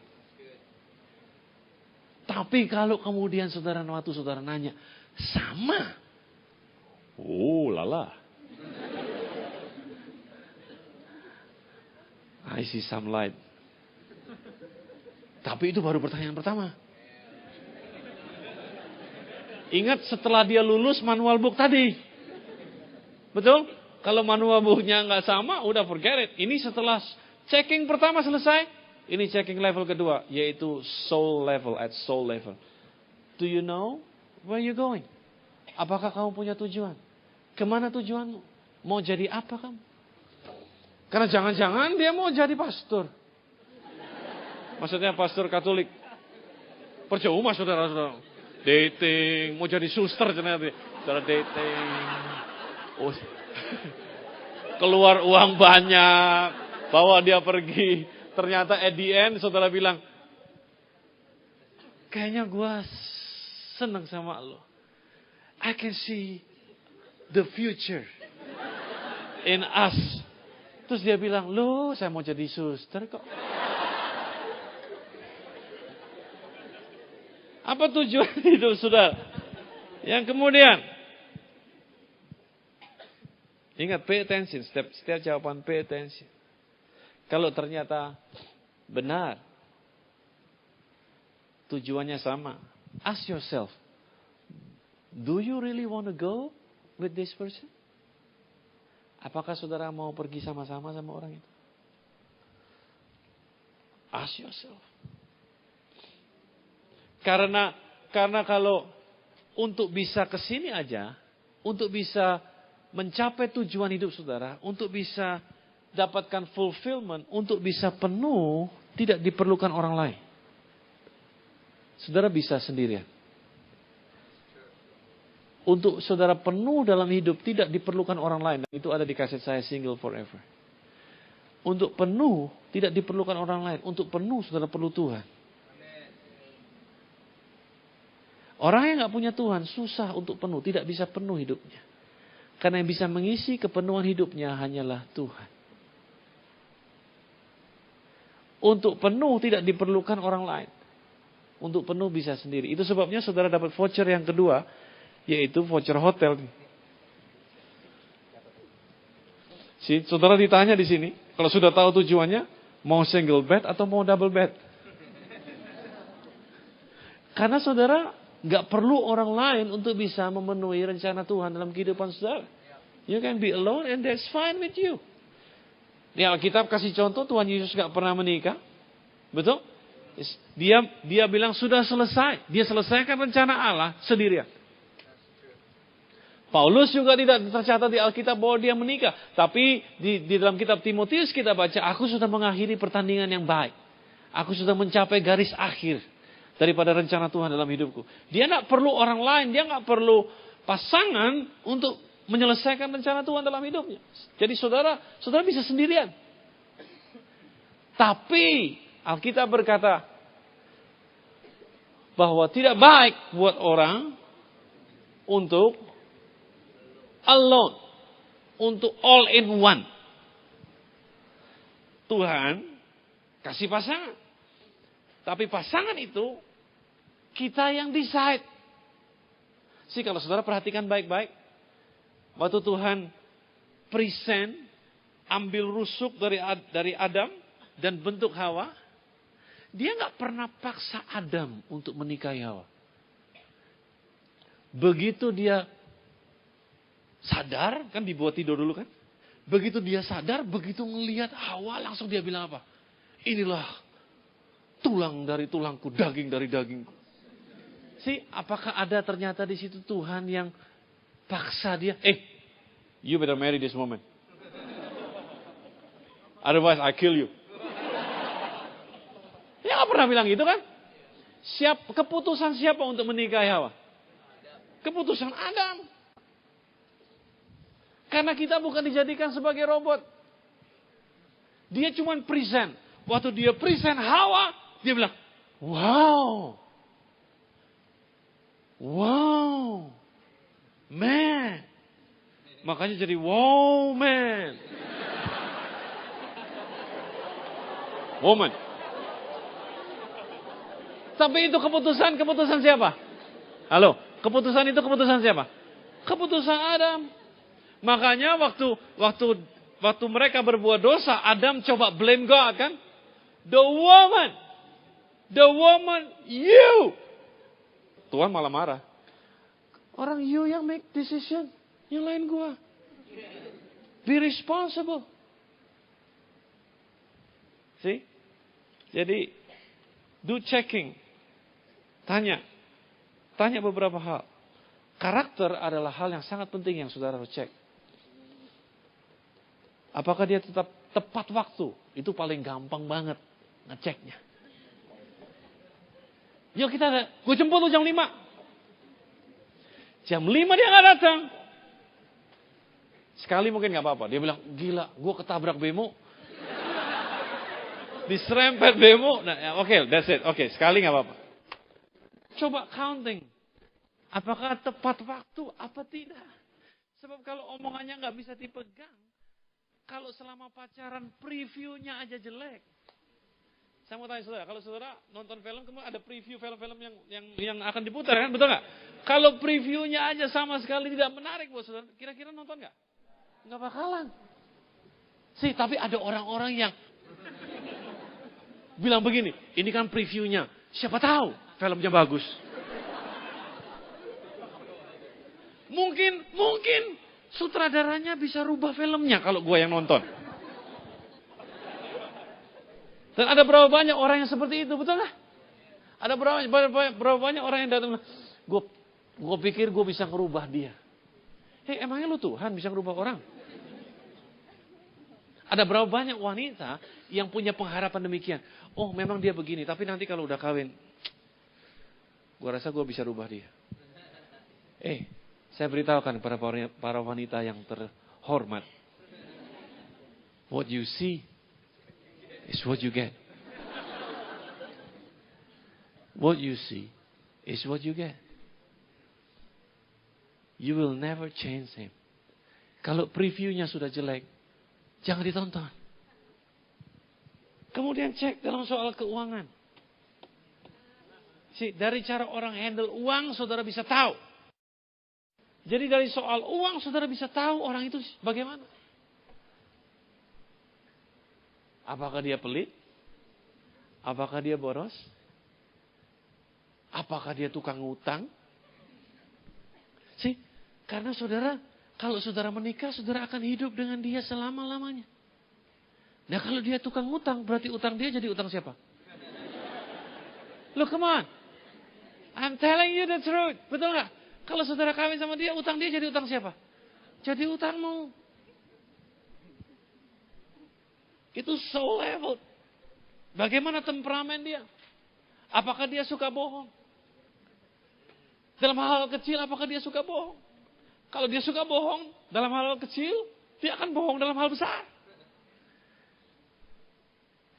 Tapi kalau kemudian saudara nanya, sama. Oh lala. I see some light. Tapi itu baru pertanyaan pertama. Ingat setelah dia lulus manual book tadi. Betul? Kalau manual booknya nggak sama, udah forget it. Ini setelah checking pertama selesai. Ini checking level kedua, yaitu soul level, at soul level. Do you know where you going? Apakah kamu punya tujuan? Kemana tujuanmu? Mau jadi apa kamu? Karena jangan-jangan dia mau jadi pastor. Maksudnya pastor Katolik. Percuma saudara-saudara. Dating, mau jadi suster ternyata. Saudara dating. Oh. Keluar uang banyak, bawa dia pergi. Ternyata at the end saudara bilang, kayaknya gue senang sama lo. I can see the future in us. Terus dia bilang, lo saya mau jadi suster kok. Apa tujuan hidup saudara? Yang kemudian, ingat, pay attention. Setiap jawaban pay attention. Kalau ternyata benar, tujuannya sama, ask yourself, do you really want to go with this person? Apakah saudara mau pergi sama-sama sama orang itu? Ask yourself. Karena kalau untuk bisa ke sini aja, untuk bisa mencapai tujuan hidup saudara, untuk bisa dapatkan fulfillment, untuk bisa penuh, tidak diperlukan orang lain. Saudara bisa sendirian. Untuk saudara penuh dalam hidup, tidak diperlukan orang lain. Itu ada di kaset saya, Single Forever. Untuk penuh, tidak diperlukan orang lain. Untuk penuh, saudara perlu Tuhan. Orang yang gak punya Tuhan, susah untuk penuh. Tidak bisa penuh hidupnya. Karena yang bisa mengisi kepenuhan hidupnya hanyalah Tuhan. Untuk penuh tidak diperlukan orang lain. Untuk penuh bisa sendiri. Itu sebabnya saudara dapat voucher yang kedua, yaitu voucher hotel. Saudara ditanya di sini, kalau sudah tahu tujuannya, Mau single bed atau mau double bed? Karena saudara nggak perlu orang lain untuk bisa memenuhi rencana Tuhan dalam kehidupan saudara. You can be alone and that's fine with you. Di Alkitab kasih contoh Tuhan Yesus nggak pernah menikah. Betul? Dia bilang sudah selesai. Dia selesaikan rencana Allah sendirian. Paulus juga tidak tercatat di Alkitab bahwa dia menikah. Tapi di dalam kitab Timotius kita baca, aku sudah mengakhiri pertandingan yang baik. Aku sudah mencapai garis akhir daripada rencana Tuhan dalam hidupku. Dia nggak perlu orang lain, dia nggak perlu pasangan untuk menyelesaikan rencana Tuhan dalam hidupnya. Jadi saudara bisa sendirian. Tapi Alkitab berkata bahwa tidak baik buat orang untuk alone, untuk all in one. Tuhan kasih pasangan. Tapi pasangan itu kita yang decide. Kalau saudara perhatikan baik-baik. Waktu Tuhan present, ambil rusuk dari Adam dan bentuk Hawa. Dia nggak pernah paksa Adam untuk menikahi Hawa. Begitu dia sadar, kan dibuat tidur dulu kan. Begitu dia sadar, begitu melihat Hawa langsung dia bilang apa? Inilah tulang dari tulangku, daging dari dagingku. Apakah ada ternyata di situ Tuhan yang paksa dia? You better marry this woman. Otherwise I kill you. Dia nggak pernah bilang gitu kan? Keputusan siapa untuk menikahi Hawa? Keputusan Adam. Karena kita bukan dijadikan sebagai robot. Dia cuma present. Waktu dia present Hawa, dia bilang, wow, man. Makanya jadi wow, man. Woman. Tapi itu keputusan siapa? Halo, keputusan siapa? Keputusan Adam. Makanya waktu mereka berbuat dosa, Adam coba blame God kan? The woman, you. Tuhan malah marah. Orang you yang make decision, nyalain gua. Be responsible. Jadi do checking. Tanya beberapa hal. Karakter adalah hal yang sangat penting yang saudara harus cek. Apakah dia tetap tepat waktu? Itu paling gampang banget ngeceknya. Yuk gue jemput lu jam 5. Jam 5 dia gak datang. Sekali mungkin gak apa-apa. Dia bilang, gila, gue ketabrak bemo. Diserempet bemo. Nah, oke, that's it. Oke, sekali gak apa-apa. Coba counting. Apakah tepat waktu apa tidak? Sebab kalau omongannya gak bisa dipegang. Kalau selama pacaran previewnya aja jelek. Saya mau tanya saudara, kalau saudara nonton film, kemudian ada preview film-film yang akan diputar kan, betul nggak? Kalau previewnya aja sama sekali tidak menarik buat saudara, kira-kira nonton nggak? Nggak bakalan. Tapi ada orang-orang yang bilang begini, ini kan previewnya, siapa tahu filmnya bagus. Mungkin sutradaranya bisa rubah filmnya kalau gue yang nonton. Dan ada berapa banyak orang yang seperti itu, betul nggak? Ada berapa banyak orang yang datang, gue pikir gue bisa ngerubah dia. Emangnya lu Tuhan bisa ngerubah orang? Ada berapa banyak wanita yang punya pengharapan demikian. Oh memang dia begini, tapi nanti kalau udah kawin, gue rasa gue bisa rubah dia. Saya beritahukan kepada para wanita yang terhormat. What you see is what you get. What you see is what you get. You will never change him. Kalau previewnya sudah jelek, jangan ditonton. Kemudian cek dalam soal keuangan. Dari cara orang handle uang, saudara bisa tahu. Jadi dari soal uang, saudara bisa tahu orang itu bagaimana. Apakah dia pelit? Apakah dia boros? Apakah dia tukang utang? Karena saudara, kalau saudara menikah, saudara akan hidup dengan dia selama-lamanya. Nah kalau dia tukang utang, berarti utang dia jadi utang siapa? Look, come on. I'm telling you the truth. Betul nggak? Kalau saudara kawin sama dia, utang dia jadi utang siapa? Jadi utangmu. Itu soul level. Bagaimana temperamen dia? Apakah dia suka bohong? Dalam hal kecil, apakah dia suka bohong? Kalau dia suka bohong dalam hal kecil, dia akan bohong dalam hal besar.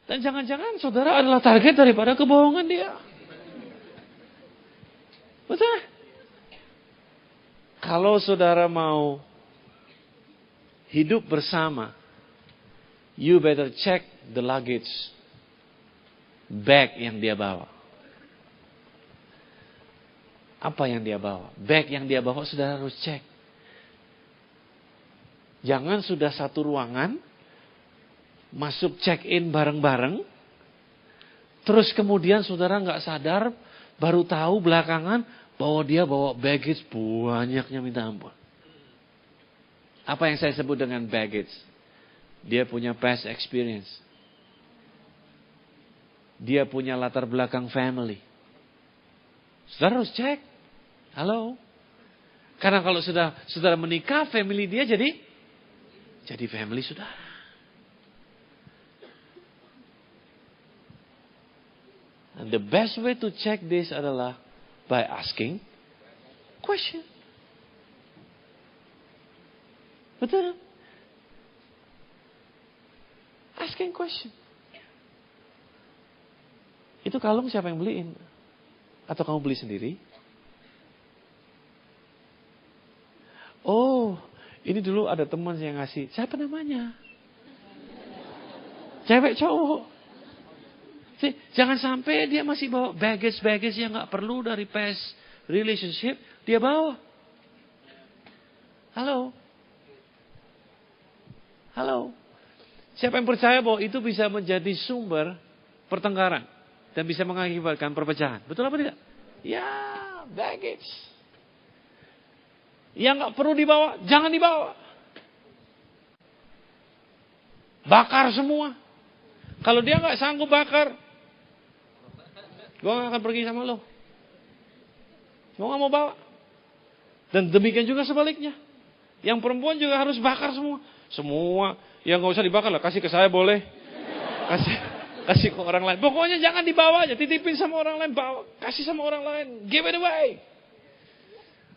Dan jangan-jangan saudara adalah target daripada kebohongan dia. Betul? Kalau saudara mau hidup bersama, you better check the luggage, bag yang dia bawa. Apa yang dia bawa? Bag yang dia bawa saudara harus cek. Jangan sudah satu ruangan, masuk check-in bareng-bareng, terus kemudian saudara nggak sadar, baru tahu belakangan bahwa dia bawa baggage banyaknya minta ampun. Apa yang saya sebut dengan baggage? Dia punya past experience. Dia punya latar belakang family. Saudara harus cek. Halo. Karena kalau saudara menikah, family dia jadi family saudara. And the best way to check this adalah by asking question. Betul? Asking question. Itu kalung siapa yang beliin? Atau kamu beli sendiri? Oh, ini dulu ada teman yang ngasih. Siapa namanya? Cewek cowok. Jangan sampai dia masih bawa baggage yang gak perlu dari past relationship. Dia bawa. Halo. Siapa yang percaya bahwa itu bisa menjadi sumber pertengkaran. Dan bisa mengakibatkan perpecahan. Betul apa tidak? Ya, baggage. Yang gak perlu dibawa, jangan dibawa. Bakar semua. Kalau dia gak sanggup bakar, gue gak akan pergi sama lo. Gue gak mau bawa. Dan demikian juga sebaliknya. Yang perempuan juga harus bakar semua. Semua. Yang gak usah dibakar lah. Kasih ke saya boleh. Kasih ke orang lain. Pokoknya jangan dibawa aja. Titipin sama orang lain. Bawa. Kasih sama orang lain. Give it away.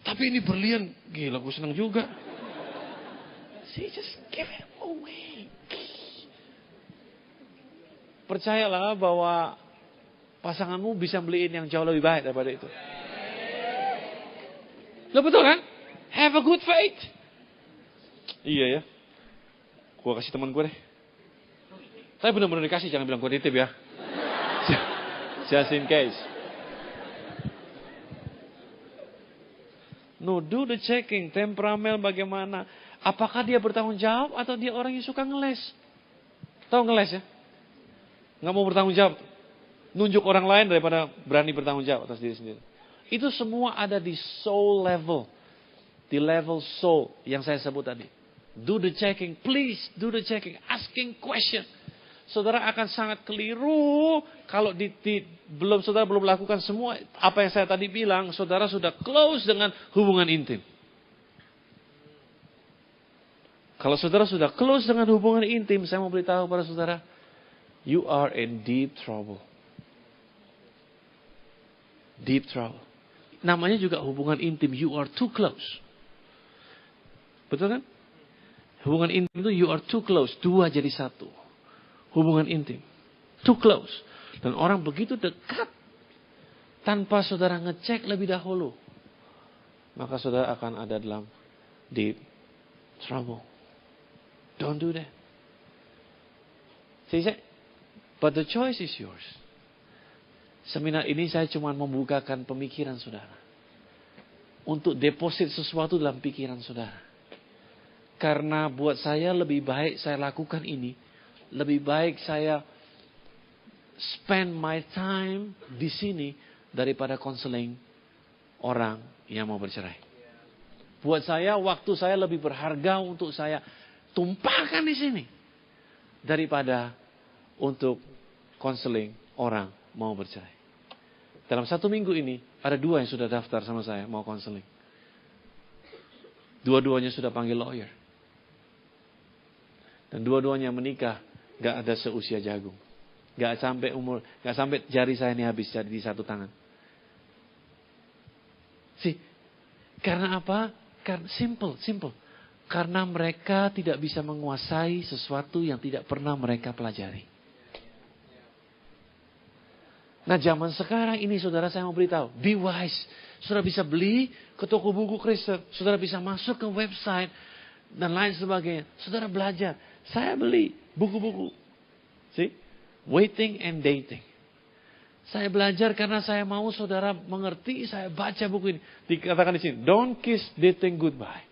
Tapi ini berlian. Gila, gue senang juga. Just give it away. Percayalah bahwa pasanganmu bisa beliin yang jauh lebih baik daripada itu. Lo betul kan? Have a good faith. Iya ya. Gue kasih teman gue deh. Tapi benar-benar dikasih, jangan bilang gue titip ya. Just in case. No, do the checking. Temperament bagaimana? Apakah dia bertanggung jawab atau dia orang yang suka ngeles? Tahu ngeles ya? Nggak mau bertanggung jawab. Nunjuk orang lain daripada berani bertanggung jawab atas diri sendiri. Itu semua ada di soul level. Di level soul yang saya sebut tadi. Do the checking. Please do the checking. Asking question. Saudara akan sangat keliru kalau saudara belum melakukan semua apa yang saya tadi bilang. Saudara sudah close dengan hubungan intim. Kalau saudara sudah close dengan hubungan intim, saya mau beritahu pada saudara, you are in deep trouble. Deep trouble. Namanya juga hubungan intim. You are too close. Betul kan? Hubungan intim itu you are too close. Dua jadi satu. Hubungan intim. Too close. Dan orang begitu dekat. Tanpa saudara ngecek lebih dahulu. Maka saudara akan ada dalam deep trouble. Don't do that. But the choice is yours. Seminar ini saya cuma membukakan pemikiran saudara. Untuk deposit sesuatu dalam pikiran saudara. Karena buat saya lebih baik saya lakukan ini. Lebih baik saya spend my time di sini daripada konseling orang yang mau bercerai. Buat saya, waktu saya lebih berharga untuk saya tumpahkan di sini daripada untuk konseling orang mau bercerai. Dalam 1 minggu ini, ada 2 yang sudah daftar sama saya mau konseling. Dua-duanya sudah panggil lawyer. Dan dua-duanya menikah, gak ada seusia jagung. Gak sampai jari saya ini habis jadi di satu tangan. Karena apa? Karena simple. Karena mereka tidak bisa menguasai sesuatu yang tidak pernah mereka pelajari. Nah, zaman sekarang ini saudara, saya mau beritahu, be wise. Saudara bisa beli ke toko buku Kristen, saudara bisa masuk ke website dan lain sebagainya. Saudara belajar. Saya beli buku-buku. Waiting and Dating. Saya belajar karena saya mau saudara mengerti, saya baca buku ini. Dikatakan di sini, don't kiss dating goodbye.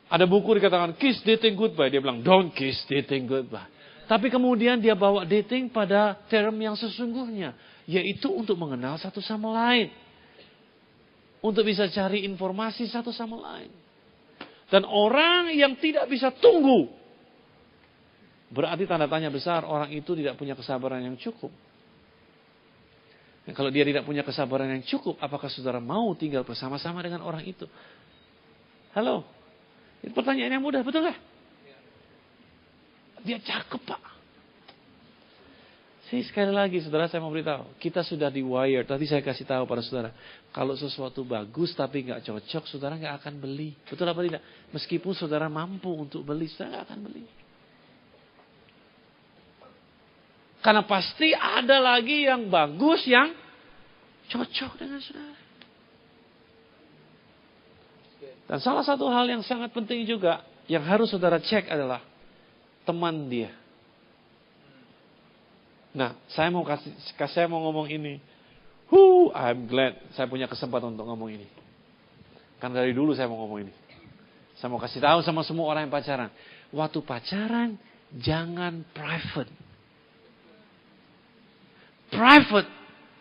Ada buku dikatakan kiss dating goodbye, dia bilang don't kiss dating goodbye. Tapi kemudian dia bawa dating pada term yang sesungguhnya. Yaitu untuk mengenal satu sama lain. Untuk bisa cari informasi satu sama lain. Dan orang yang tidak bisa tunggu. Berarti tanda tanya besar, orang itu tidak punya kesabaran yang cukup. Dan kalau dia tidak punya kesabaran yang cukup, apakah saudara mau tinggal bersama-sama dengan orang itu? Halo? Itu pertanyaan yang mudah, betul gak? Dia cakep, Pak. Sekali lagi, saudara, saya mau beritahu. Kita sudah di-wire. Tadi saya kasih tahu pada saudara. Kalau sesuatu bagus tapi nggak cocok, saudara nggak akan beli. Betul apa tidak? Meskipun saudara mampu untuk beli, saudara nggak akan beli. Karena pasti ada lagi yang bagus, yang cocok dengan saudara. Dan salah satu hal yang sangat penting juga, yang harus saudara cek adalah teman dia. Nah, saya mau ngomong ini. I'm glad saya punya kesempatan untuk ngomong ini. Karena dari dulu saya mau ngomong ini. Saya mau kasih tahu sama semua orang yang pacaran. Waktu pacaran, jangan private. Private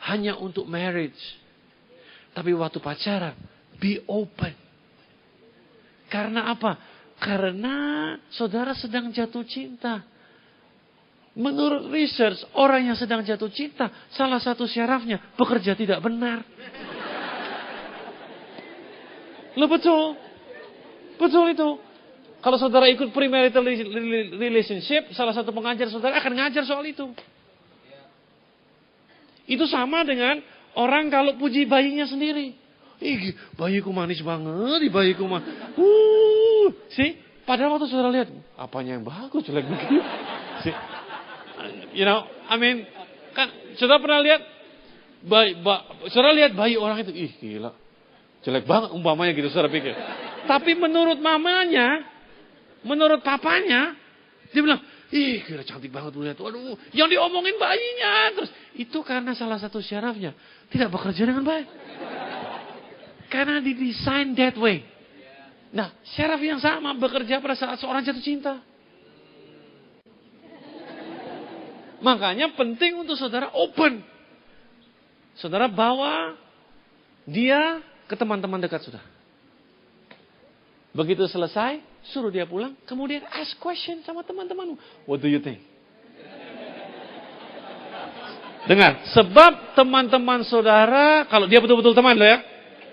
hanya untuk marriage. Tapi waktu pacaran, be open. Karena apa? Karena saudara sedang jatuh cinta. Menurut research, orang yang sedang jatuh cinta, salah satu syarafnya bekerja tidak benar. Loh, betul. Betul itu. Kalau saudara ikut premarital relationship, salah satu pengajar saudara akan ngajar soal itu. Itu sama dengan orang kalau puji bayinya sendiri. Ih, bayiku manis banget, bayiku manis. Padahal waktu saudara lihat, apanya yang bagus, jelek begitu. Kan saudara pernah lihat saudara lihat bayi orang itu, ih gila, jelek banget umpamanya gitu saudara pikir. Tapi menurut mamanya, menurut papanya, dia bilang, ih gila cantik banget lihat. Waduh, yang diomongin bayinya. Terus itu karena salah satu syarafnya tidak bekerja dengan baik. Karena didesain that way. Nah, syaraf yang sama bekerja pada saat seorang jatuh cinta. Makanya penting untuk saudara open. Saudara bawa dia ke teman-teman dekat saudara. Begitu selesai, suruh dia pulang. Kemudian ask question sama teman-temanmu. What do you think? Dengar, sebab teman-teman saudara, kalau dia betul-betul teman loh ya.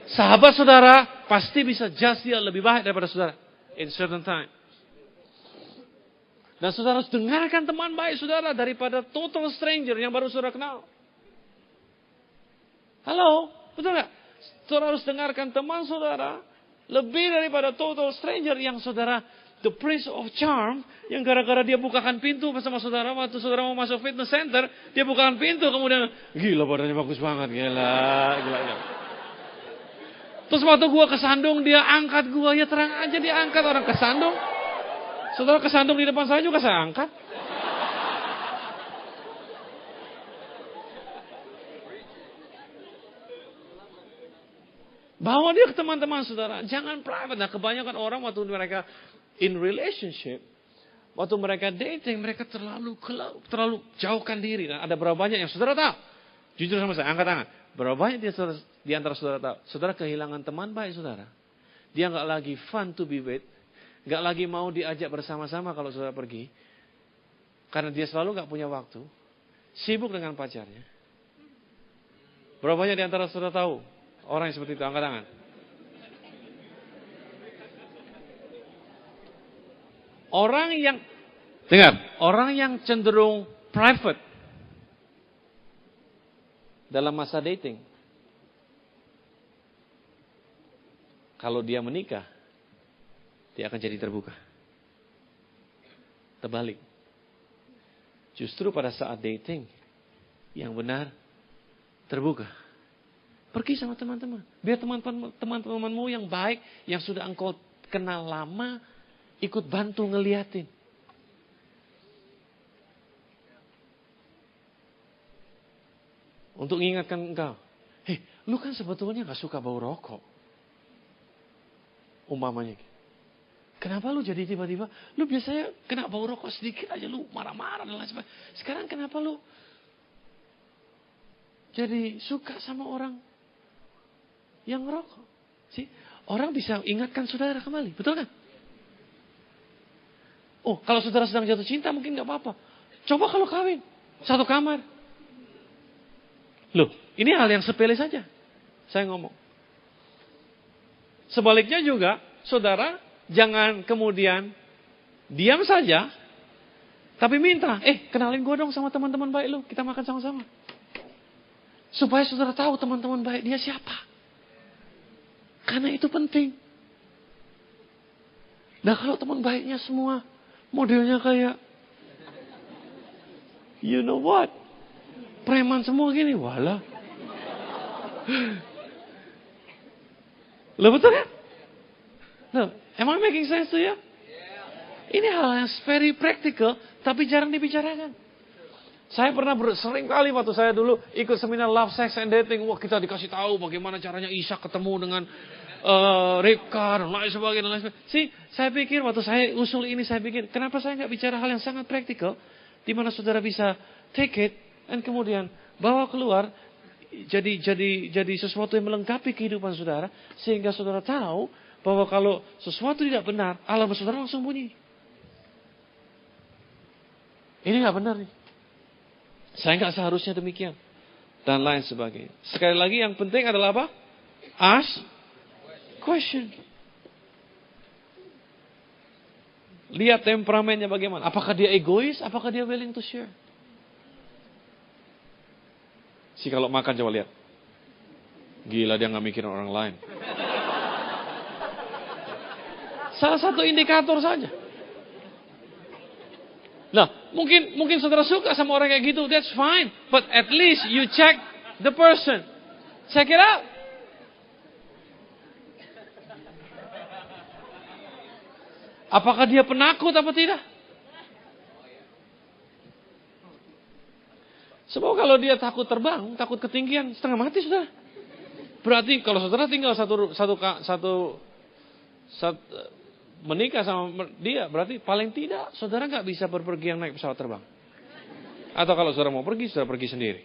Sahabat saudara pasti bisa judge dia lebih baik daripada saudara. In certain time. Dan saudara harus dengarkan teman baik saudara daripada total stranger yang baru saudara kenal. Halo, betul gak? Saudara harus dengarkan teman saudara lebih daripada total stranger yang saudara, the prince of charm, yang gara-gara dia bukakan pintu sama saudara waktu saudara mau masuk fitness center, dia bukakan pintu kemudian, gila badannya bagus banget, gila. Terus waktu gua kesandung dia angkat gua, ya terang aja dia angkat orang kesandung. Saudara kesandung di depan saya juga saya angkat. Bawa dia ke teman-teman saudara. Jangan private. Nah, kebanyakan orang waktu mereka in relationship, waktu mereka dating, mereka terlalu jauhkan diri. Dan ada berapa banyak yang saudara tahu? Jujur sama saya, angkat tangan. Berapa banyak di antara saudara tahu? Saudara kehilangan teman baik saudara. Dia nggak lagi fun to be with. Nggak lagi mau diajak bersama-sama kalau saudara pergi. Karena dia selalu nggak punya waktu. Sibuk dengan pacarnya. Berapa banyak di antara saudara tahu orang yang seperti itu? Angkat tangan. Orang yang cenderung private dalam masa dating, kalau dia menikah, dia akan jadi terbuka. Terbalik. Justru pada saat dating, yang benar terbuka. Pergi sama teman-teman. Biar teman-temanmu yang baik, yang sudah engkau kenal lama, ikut bantu ngeliatin. Untuk mengingatkan engkau. Hei, lu kan sebetulnya gak suka bau rokok. Umpamanya. Kenapa lu jadi tiba-tiba, lu biasanya kena bau rokok sedikit aja lu marah-marah dan lain sebagainya. Sekarang kenapa lu jadi suka sama orang yang ngerokok? Sih, orang bisa ingatkan saudara kembali, betul kan? Oh, kalau saudara sedang jatuh cinta mungkin gak apa-apa. Coba kalau kawin, satu kamar. Loh, ini hal yang sepele saja. Saya ngomong. Sebaliknya juga, saudara jangan kemudian diam saja, tapi minta, kenalin gue dong sama teman-teman baik lu, kita makan sama-sama. Supaya saudara tahu teman-teman baik dia siapa. Karena itu penting. Nah kalau teman baiknya semua modelnya kayak, you know what? Preman semua gini, walah. Loh betul kan? Loh, am I making sense to you? Ini hal yang very practical, tapi jarang dibicarakan. Saya pernah sering kali waktu saya dulu ikut seminar Love, Sex, and Dating. Wah kita dikasih tahu bagaimana caranya Ishak ketemu dengan Ribka dan lain sebagainya. Saya pikir waktu saya usul ini, saya pikir kenapa saya nggak bicara hal yang sangat practical, di mana saudara bisa take it dan kemudian bawa keluar jadi sesuatu yang melengkapi kehidupan saudara, sehingga saudara tahu bahwa kalau sesuatu tidak benar, alarm saudara langsung bunyi. Ini nggak benar nih. Saya nggak seharusnya demikian. Dan lain sebagainya. Sekali lagi yang penting adalah apa? Ask question. Lihat temperamennya bagaimana. Apakah dia egois? Apakah dia willing to share? Kalau makan coba lihat. Gila dia nggak mikirin orang lain. Salah satu indikator saja. Nah, mungkin saudara suka sama orang kayak gitu, that's fine. But at least you check the person. Check it out. Apakah dia penakut apa tidak? Sebab kalau dia takut terbang, takut ketinggian, setengah mati saudara. Berarti kalau saudara tinggal satu menikah sama dia, berarti paling tidak saudara nggak bisa berpergian naik pesawat terbang. Atau kalau saudara mau pergi, saudara pergi sendiri.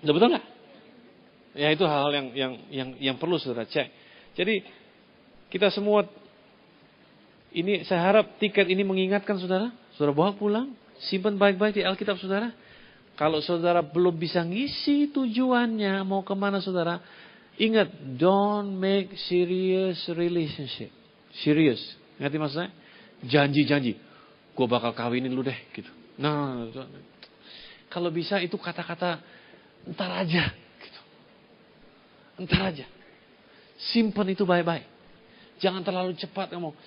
Betul nggak? Ya itu hal-hal yang perlu saudara cek. Jadi kita semua ini, saya harap tiket ini mengingatkan saudara. Saudara bawa pulang, simpan baik-baik di Alkitab saudara. Kalau saudara belum bisa ngisi tujuannya mau kemana saudara, ingat, don't make serious relationship. Serius, ngerti maksudnya? Janji-janji, gue bakal kawinin lu deh, gitu. Nah, kalau bisa itu kata-kata entar aja, gitu. Entar aja. Simpen itu baik-baik. Jangan terlalu cepat ngomong.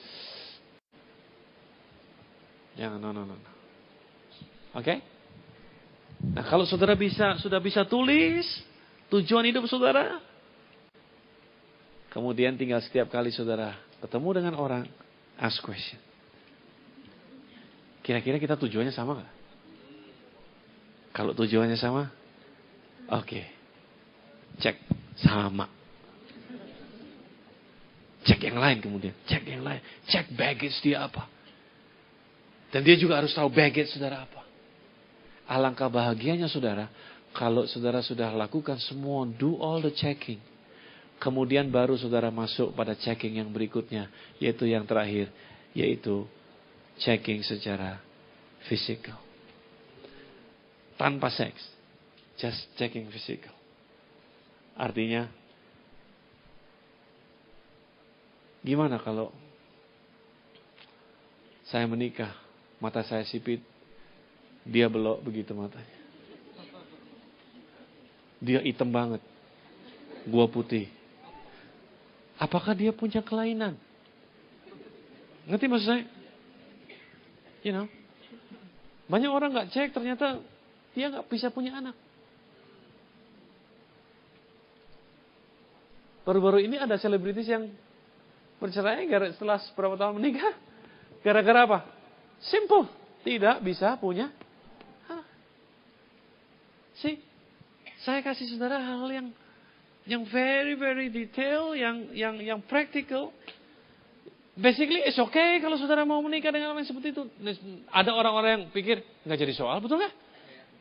Jangan, no. Oke? Nah, kalau saudara sudah bisa tulis tujuan hidup saudara, kemudian tinggal setiap kali saudara ketemu dengan orang, ask question. Kira-kira kita tujuannya sama gak? Kalau tujuannya sama, oke. Cek, sama. Cek yang lain kemudian. Cek yang lain. Cek baggage dia apa. Dan dia juga harus tahu baggage saudara apa. Alangkah bahagianya saudara, kalau saudara sudah lakukan semua, do all the checking. Kemudian baru saudara masuk pada checking yang berikutnya, yaitu yang terakhir, yaitu checking secara physical. Tanpa seks, just checking physical. Artinya, gimana kalau saya menikah, mata saya sipit, dia belok begitu matanya. Dia hitam banget, gua putih. Apakah dia punya kelainan? Ngerti maksud saya? You know, banyak orang nggak cek, ternyata dia nggak bisa punya anak. Baru-baru ini ada selebritis yang bercerai setelah beberapa tahun menikah. Gara-gara apa? Simple, tidak bisa punya anak. Saya kasih saudara hal yang very very detail, yang practical. Basically it's okay kalau saudara mau menikah dengan orang yang seperti itu. Ada orang-orang yang pikir nggak jadi soal, betul nggak?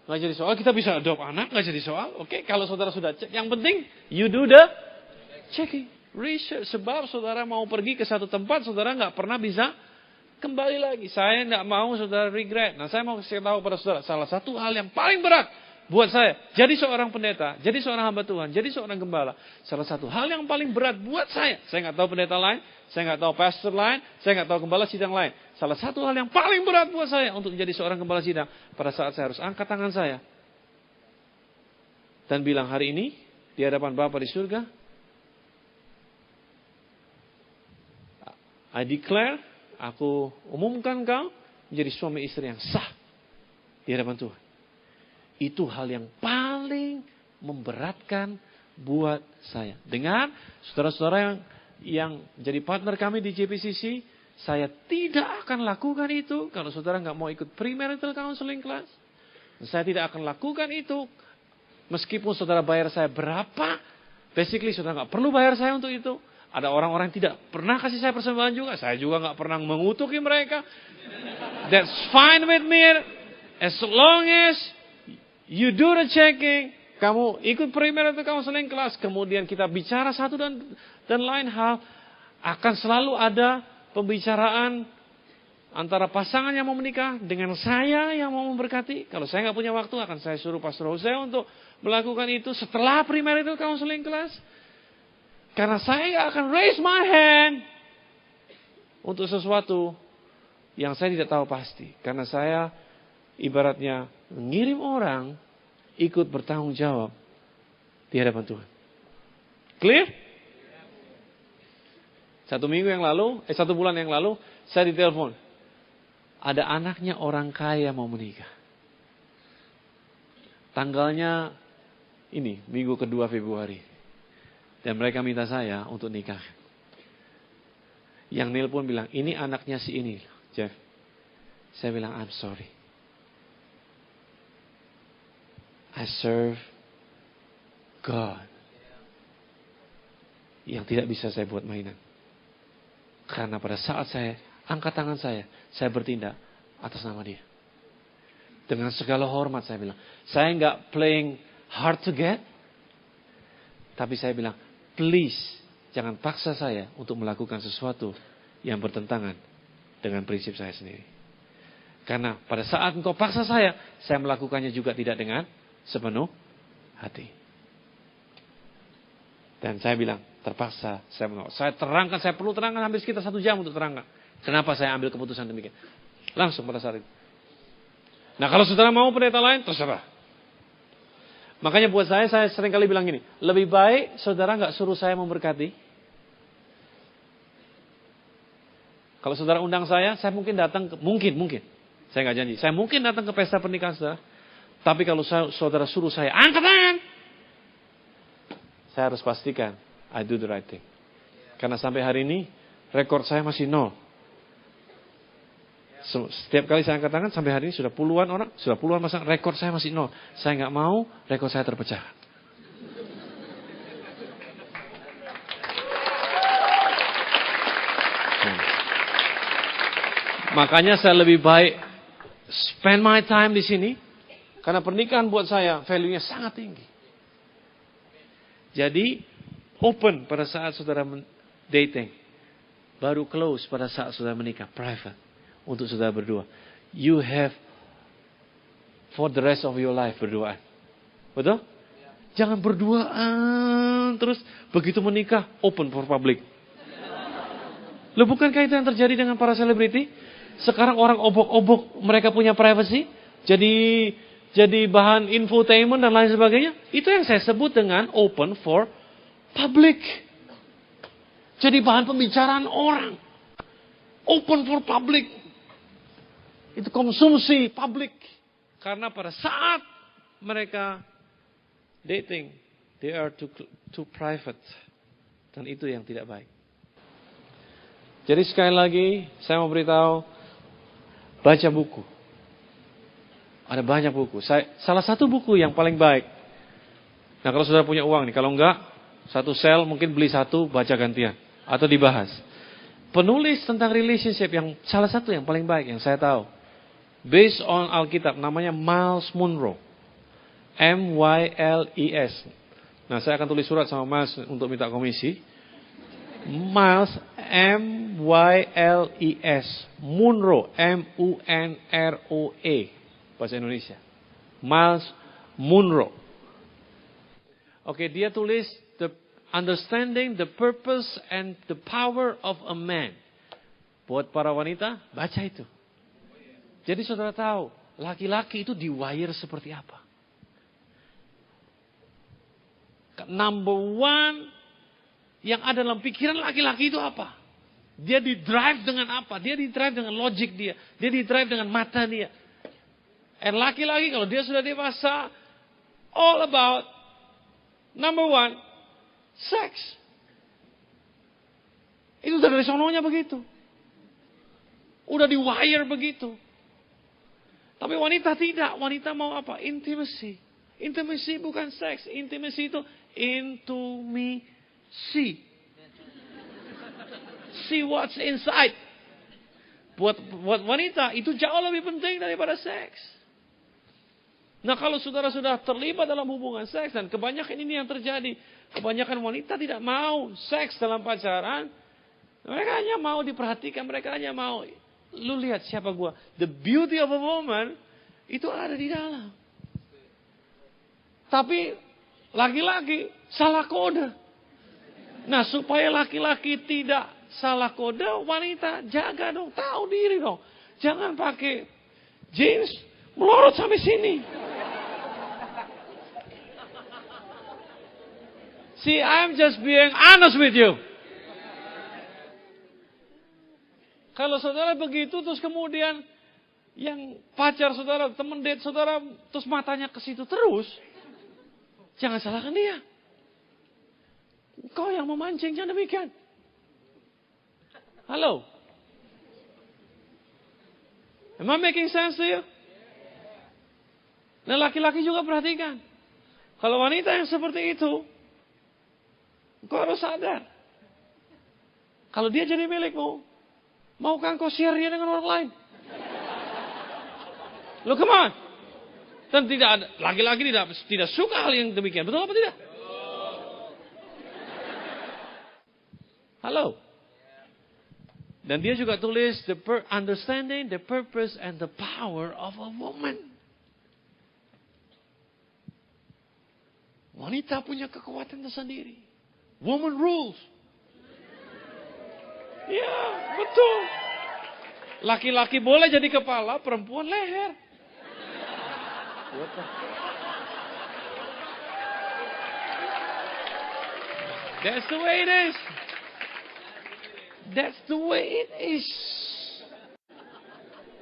Nggak jadi soal, kita bisa adopt anak, nggak jadi soal. Oke, kalau saudara sudah cek, yang penting you do the checking, research. Sebab saudara mau pergi ke satu tempat, saudara nggak pernah bisa kembali lagi. Saya nggak mau saudara regret. Nah, saya mau kasih tahu pada saudara, salah satu hal yang paling berat buat saya, jadi seorang pendeta, jadi seorang hamba Tuhan, jadi seorang gembala. Salah satu hal yang paling berat buat saya nggak tahu pendeta lain, saya nggak tahu pastor lain, saya nggak tahu gembala sidang lain. Salah satu hal yang paling berat buat saya untuk menjadi seorang gembala sidang, pada saat saya harus angkat tangan saya dan bilang hari ini di hadapan Bapa di surga, I declare, aku umumkan kau menjadi suami istri yang sah di hadapan Tuhan. Itu hal yang paling memberatkan buat saya. Dengan saudara-saudara yang jadi partner kami di JPCC, saya tidak akan lakukan itu kalau saudara nggak mau ikut premarital counseling class. Saya tidak akan lakukan itu meskipun saudara bayar saya berapa. Basically saudara nggak perlu bayar saya untuk itu. Ada orang-orang yang tidak pernah kasih saya persembahan juga. Saya juga nggak pernah mengutuki mereka. That's fine with me. As long as you do the checking, kamu ikut premarital counseling class, kemudian kita bicara satu dan lain hal, akan selalu ada pembicaraan antara pasangan yang mau menikah dengan saya yang mau memberkati. Kalau saya nggak punya waktu, akan saya suruh Pastor Jose untuk melakukan itu setelah premarital counseling class. Karena saya akan raise my hand untuk sesuatu yang saya tidak tahu pasti. Karena saya ibaratnya mengirim orang ikut bertanggung jawab di hadapan Tuhan. Clear? Satu bulan yang lalu, saya ditelepon. Ada anaknya orang kaya mau menikah. Tanggalnya ini, minggu kedua Februari. Dan mereka minta saya untuk nikah. Yang nelpon bilang, ini anaknya si ini, Jeff. Saya bilang, I'm sorry. I serve God. Yang tidak bisa saya buat mainan. Karena pada saat saya angkat tangan saya bertindak atas nama dia. Dengan segala hormat saya bilang, saya nggak playing hard to get. Tapi saya bilang, please jangan paksa saya untuk melakukan sesuatu yang bertentangan dengan prinsip saya sendiri. Karena pada saat engkau paksa saya melakukannya juga tidak dengan sepenuh hati. Dan saya bilang, terpaksa saya menolak. Saya terangkan, saya perlu terangkan hampir sekitar 1 jam untuk terangkan. Kenapa saya ambil keputusan demikian. Langsung pada saat itu. Nah kalau saudara mau pendeta lain, terserah. Makanya buat saya sering kali bilang gini, lebih baik saudara nggak suruh saya memberkati. Kalau saudara undang saya mungkin datang, mungkin, saya nggak janji, saya mungkin datang ke pesta pernikahan saudara. Tapi kalau saudara suruh saya angkat tangan, saya harus pastikan I do the right thing. Karena sampai hari ini rekor saya masih 0. Setiap kali saya angkat tangan sampai hari ini sudah puluhan pasang, rekor saya masih 0. Saya nggak mau rekor saya terpecah. Makanya saya lebih baik spend my time di sini. Karena pernikahan buat saya value-nya sangat tinggi. Jadi open pada saat saudara dating. Baru close pada saat saudara menikah. Private. Untuk saudara berdua. You have for the rest of your life berduaan. Betul? Jangan berduaan terus begitu menikah open for public. Loh, bukankah itu yang terjadi dengan para selebriti? Sekarang orang obok-obok mereka punya privacy. Jadi bahan infotainment dan lain sebagainya. Itu yang saya sebut dengan open for public. Jadi bahan pembicaraan orang. Open for public. Itu konsumsi publik. Karena pada saat mereka dating, they are too private. Dan itu yang tidak baik. Jadi sekali lagi, saya mau beritahu, baca buku. Ada banyak buku. Salah satu buku yang paling baik. Nah, kalau saudara punya uang nih, kalau enggak, satu sel mungkin beli satu, baca gantian. Atau dibahas. Penulis tentang relationship yang salah satu yang paling baik yang saya tahu. Based on Alkitab, namanya Myles Munroe. M-Y-L-E-S. Nah, saya akan tulis surat sama Myles untuk minta komisi. Myles, M-Y-L-E-S. Munroe, M-U-N-R-O-E. Bahasa Indonesia. Myles Munroe. Oke, dia tulis Understanding the Purpose and the Power of a Man. Buat para wanita, baca itu. Jadi saudara tahu, laki-laki itu di-wire seperti apa. Number one, yang ada dalam pikiran laki-laki itu apa? Dia di-drive dengan apa? Dia di-drive dengan logic dia. Dia di-drive dengan mata dia. Dan laki-laki kalau dia sudah dewasa, all about, number one, sex. Itu dari sononya begitu. Udah di-wire begitu. Tapi wanita tidak. Wanita mau apa? Intimacy. Intimacy bukan seks. Intimacy itu into me see. See what's inside. Buat wanita itu jauh lebih penting daripada seks. Nah, kalau saudara sudah terlibat dalam hubungan seks, dan kebanyakan ini yang terjadi. Kebanyakan wanita tidak mau seks dalam pacaran. Mereka hanya mau diperhatikan. Mereka hanya mau. Lu lihat siapa gua. The beauty of a woman itu ada di dalam. Tapi laki-laki salah kode. Nah, supaya laki-laki tidak salah kode, wanita jaga dong, tahu diri dong. Jangan pakai jeans melorot sampai sini. See, I'm just being honest with you. Kalau saudara begitu, terus kemudian yang pacar saudara, teman date saudara, terus matanya ke situ terus, jangan salahkan dia. Kau yang memancing, jangan demikian. Halo? Am I making sense to you? Nah, laki-laki juga perhatikan. Kalau wanita yang seperti itu, kau harus sadar. Kalau dia jadi milikmu, maukah engkau share dia dengan orang lain? Loh, come on. Dan tidak ada, laki-laki tidak suka hal yang demikian. Betul apa tidak? Halo. Dan dia juga tulis understanding the purpose and the power of a woman. Wanita punya kekuatan tersendiri. Woman rules. Ya, betul. Laki-laki boleh jadi kepala, perempuan leher. That's the way it is. That's the way it is.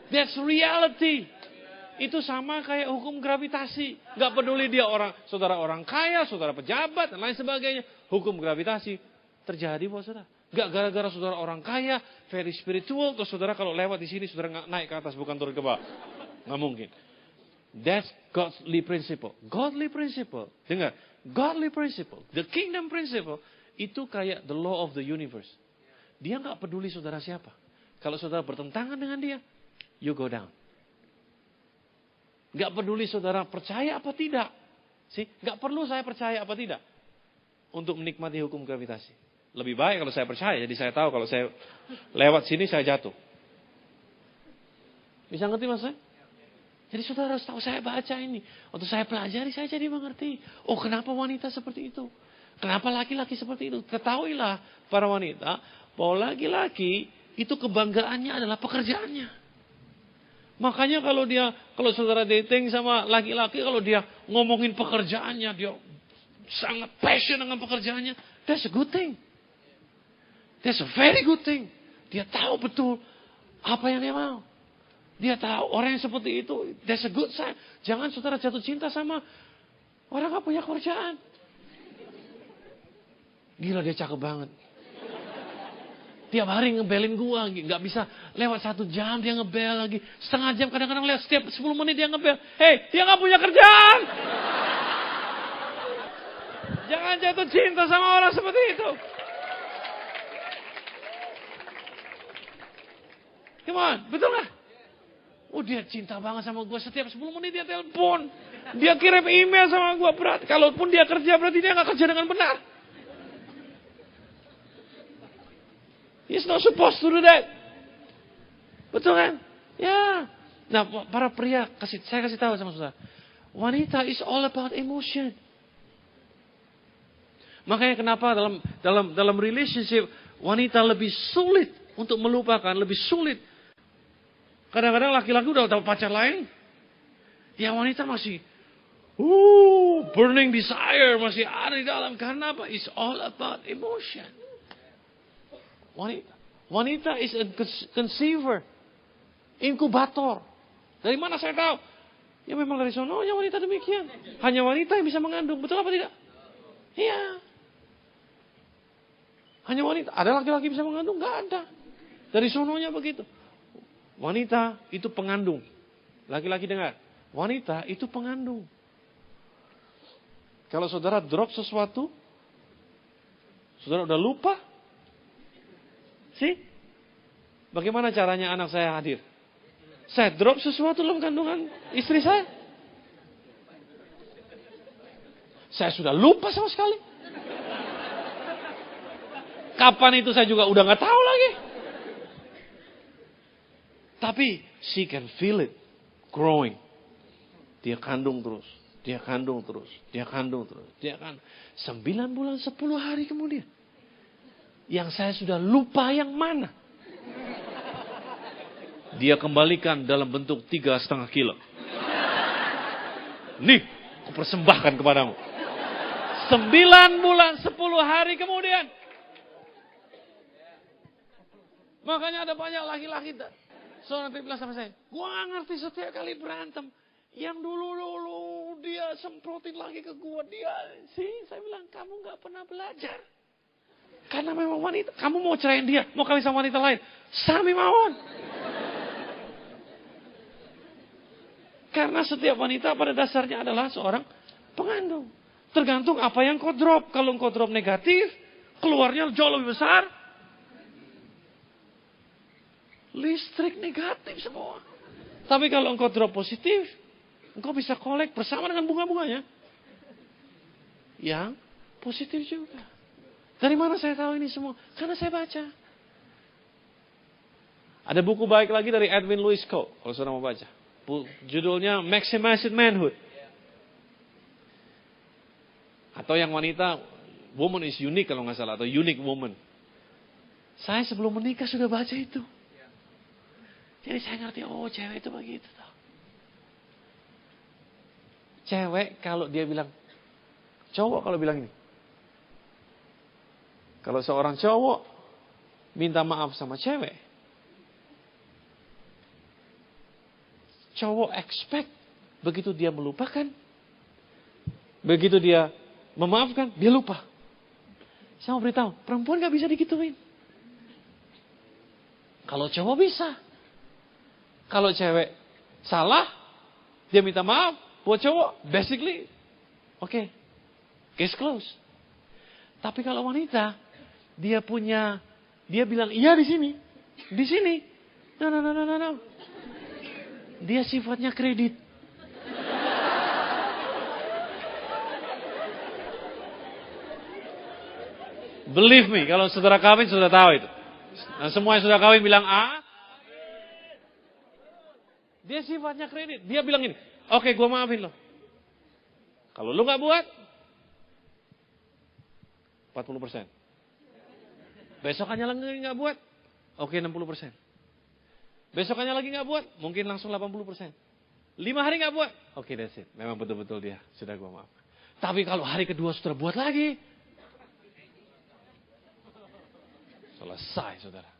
That's reality. Itu sama kayak hukum gravitasi. Gak peduli dia saudara orang kaya, saudara pejabat, dan lain sebagainya. Hukum gravitasi terjadi buat saudara. Gak gara-gara saudara orang kaya, very spiritual, terus saudara kalau lewat di sini, saudara naik ke atas, bukan turun ke bawah. Gak mungkin. That's godly principle. Godly principle. Dengar. Godly principle. The kingdom principle. Itu kayak the law of the universe. Dia gak peduli saudara siapa. Kalau saudara bertentangan dengan dia, you go down. Gak peduli saudara percaya apa tidak. Gak perlu saya percaya apa tidak untuk menikmati hukum gravitasi. Lebih baik kalau saya percaya, jadi saya tahu kalau saya lewat sini saya jatuh. Bisa ngerti maksudnya? Jadi saudara harus tahu, saya baca ini. Waktu saya pelajari, saya jadi mengerti. Oh, kenapa wanita seperti itu? Kenapa laki-laki seperti itu? Ketahuilah para wanita, bahwa laki-laki itu kebanggaannya adalah pekerjaannya. Makanya kalau saudara dating sama laki-laki, kalau dia ngomongin pekerjaannya, dia sangat passion dengan pekerjaannya, that's a good thing. That's a very good thing. Dia tahu betul apa yang dia mau. Dia tahu orang yang seperti itu, that's a good sign. Jangan saudara jatuh cinta sama orang gak punya kerjaan. Gila, dia cakep banget. Tiap hari ngebelin gua, gak bisa lewat 1 jam dia ngebel lagi. Setengah jam kadang-kadang lewat, setiap 10 menit dia ngebel. Hey, dia gak punya kerjaan. Jangan jatuh cinta sama orang seperti itu. Come on, betul gak? Oh, dia cinta banget sama gue. Setiap 10 menit dia telepon. Dia kirim email sama gue. Berarti, kalaupun dia kerja, berarti dia gak kerja dengan benar. He's not supposed to do that. Betul kan? Ya. Nah, para pria, saya kasih tahu sama saudara. Wanita is all about emotion. Makanya kenapa dalam relationship, wanita lebih sulit untuk melupakan, lebih sulit. Kadang-kadang laki-laki udah dapat pacar lain. Ya wanita masih burning desire masih ada di dalam. Karena apa? It's all about emotion. Wanita is a conceiver. Inkubator. Dari mana saya tahu? Ya memang dari sononya wanita demikian. Hanya wanita yang bisa mengandung. Betul apa tidak? Iya. Hanya wanita. Ada laki-laki bisa mengandung? Nggak ada. Dari sononya begitu. Wanita itu pengandung. Laki-laki dengar. Wanita itu pengandung. Kalau saudara drop sesuatu, saudara udah lupa. Bagaimana caranya anak saya hadir? Saya drop sesuatu dalam kandungan istri saya. Saya sudah lupa sama sekali. Kapan itu saya juga udah gak tahu lagi. Tapi she can feel it growing. Dia kandung terus. Dia kandung terus. Dia kandung terus. Dia kandung. 9 bulan 10 hari kemudian. Yang saya sudah lupa yang mana. Dia kembalikan dalam bentuk 3,5 kilo. Nih, aku persembahkan kepadamu. 9 bulan 10 hari kemudian. Makanya ada banyak laki-laki. Soalnya bilang sama saya, gua gak ngerti setiap kali berantem. Yang dulu dia semprotin lagi ke gua. Saya bilang, kamu gak pernah belajar. Karena memang wanita, kamu mau cerain dia, mau kawin sama wanita lain. Sami mawon. Karena setiap wanita pada dasarnya adalah seorang pengandung. Tergantung apa yang kau drop. Kalau kau drop negatif, keluarnya jauh lebih besar. Listrik negatif semua. Tapi kalau engkau drop positif, engkau bisa kolek bersama dengan bunga-bunganya. Yang positif juga. Dari mana saya tahu ini semua? Karena saya baca. Ada buku baik lagi dari Edwin Louis Coe, kalau saudara mau baca. Judulnya Maximizing Manhood. Atau yang wanita, Woman is Unique kalau nggak salah. Atau Unique Woman. Saya sebelum menikah sudah baca itu. Jadi saya ngerti, oh cewek itu begitu. Cewek kalau dia bilang, cowok kalau bilang ini. Kalau seorang cowok minta maaf sama cewek. Cowok expect begitu dia melupakan. Begitu dia memaafkan, dia lupa. Saya mau beritahu, perempuan gak bisa digituin. Kalau cowok bisa. Kalau cewek salah, dia minta maaf. Buat cowok, basically, oke, case close. Tapi kalau wanita, dia bilang iya di sini. No. Dia sifatnya kredit. Believe me, kalau saudara kawin sudah tahu itu. Nah, semua yang sudah kawin bilang A. Dia sifatnya kredit. Dia bilang ini, oke, gue maafin lo. Kalau lo gak buat, 40%. Besokannya lagi gak buat, oke 60%. Besokannya lagi gak buat, mungkin langsung 80%. 5 hari gak buat, oke that's it. Memang betul-betul dia, sudah gue maaf. Tapi kalau hari kedua sudah buat lagi, selesai saudara.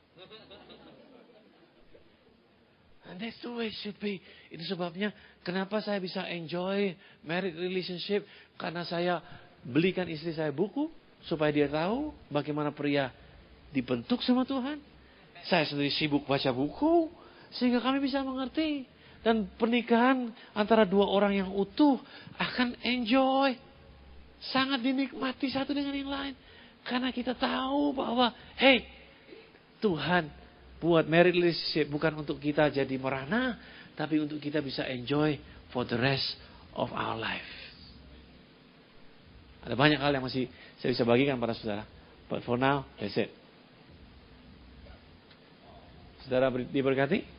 And that's the way it should be. Itu sebabnya kenapa saya bisa enjoy married relationship. Karena saya belikan istri saya buku. Supaya dia tahu bagaimana pria dibentuk sama Tuhan. Saya sendiri sibuk baca buku. Sehingga kami bisa mengerti. Dan pernikahan antara dua orang yang utuh akan enjoy. Sangat dinikmati satu dengan yang lain. Karena kita tahu bahwa, hey, Tuhan buat married relationship bukan untuk kita jadi merana, tapi untuk kita bisa enjoy for the rest of our life. Ada banyak hal yang masih saya bisa bagikan pada saudara. But for now, that's it. Saudara diberkati?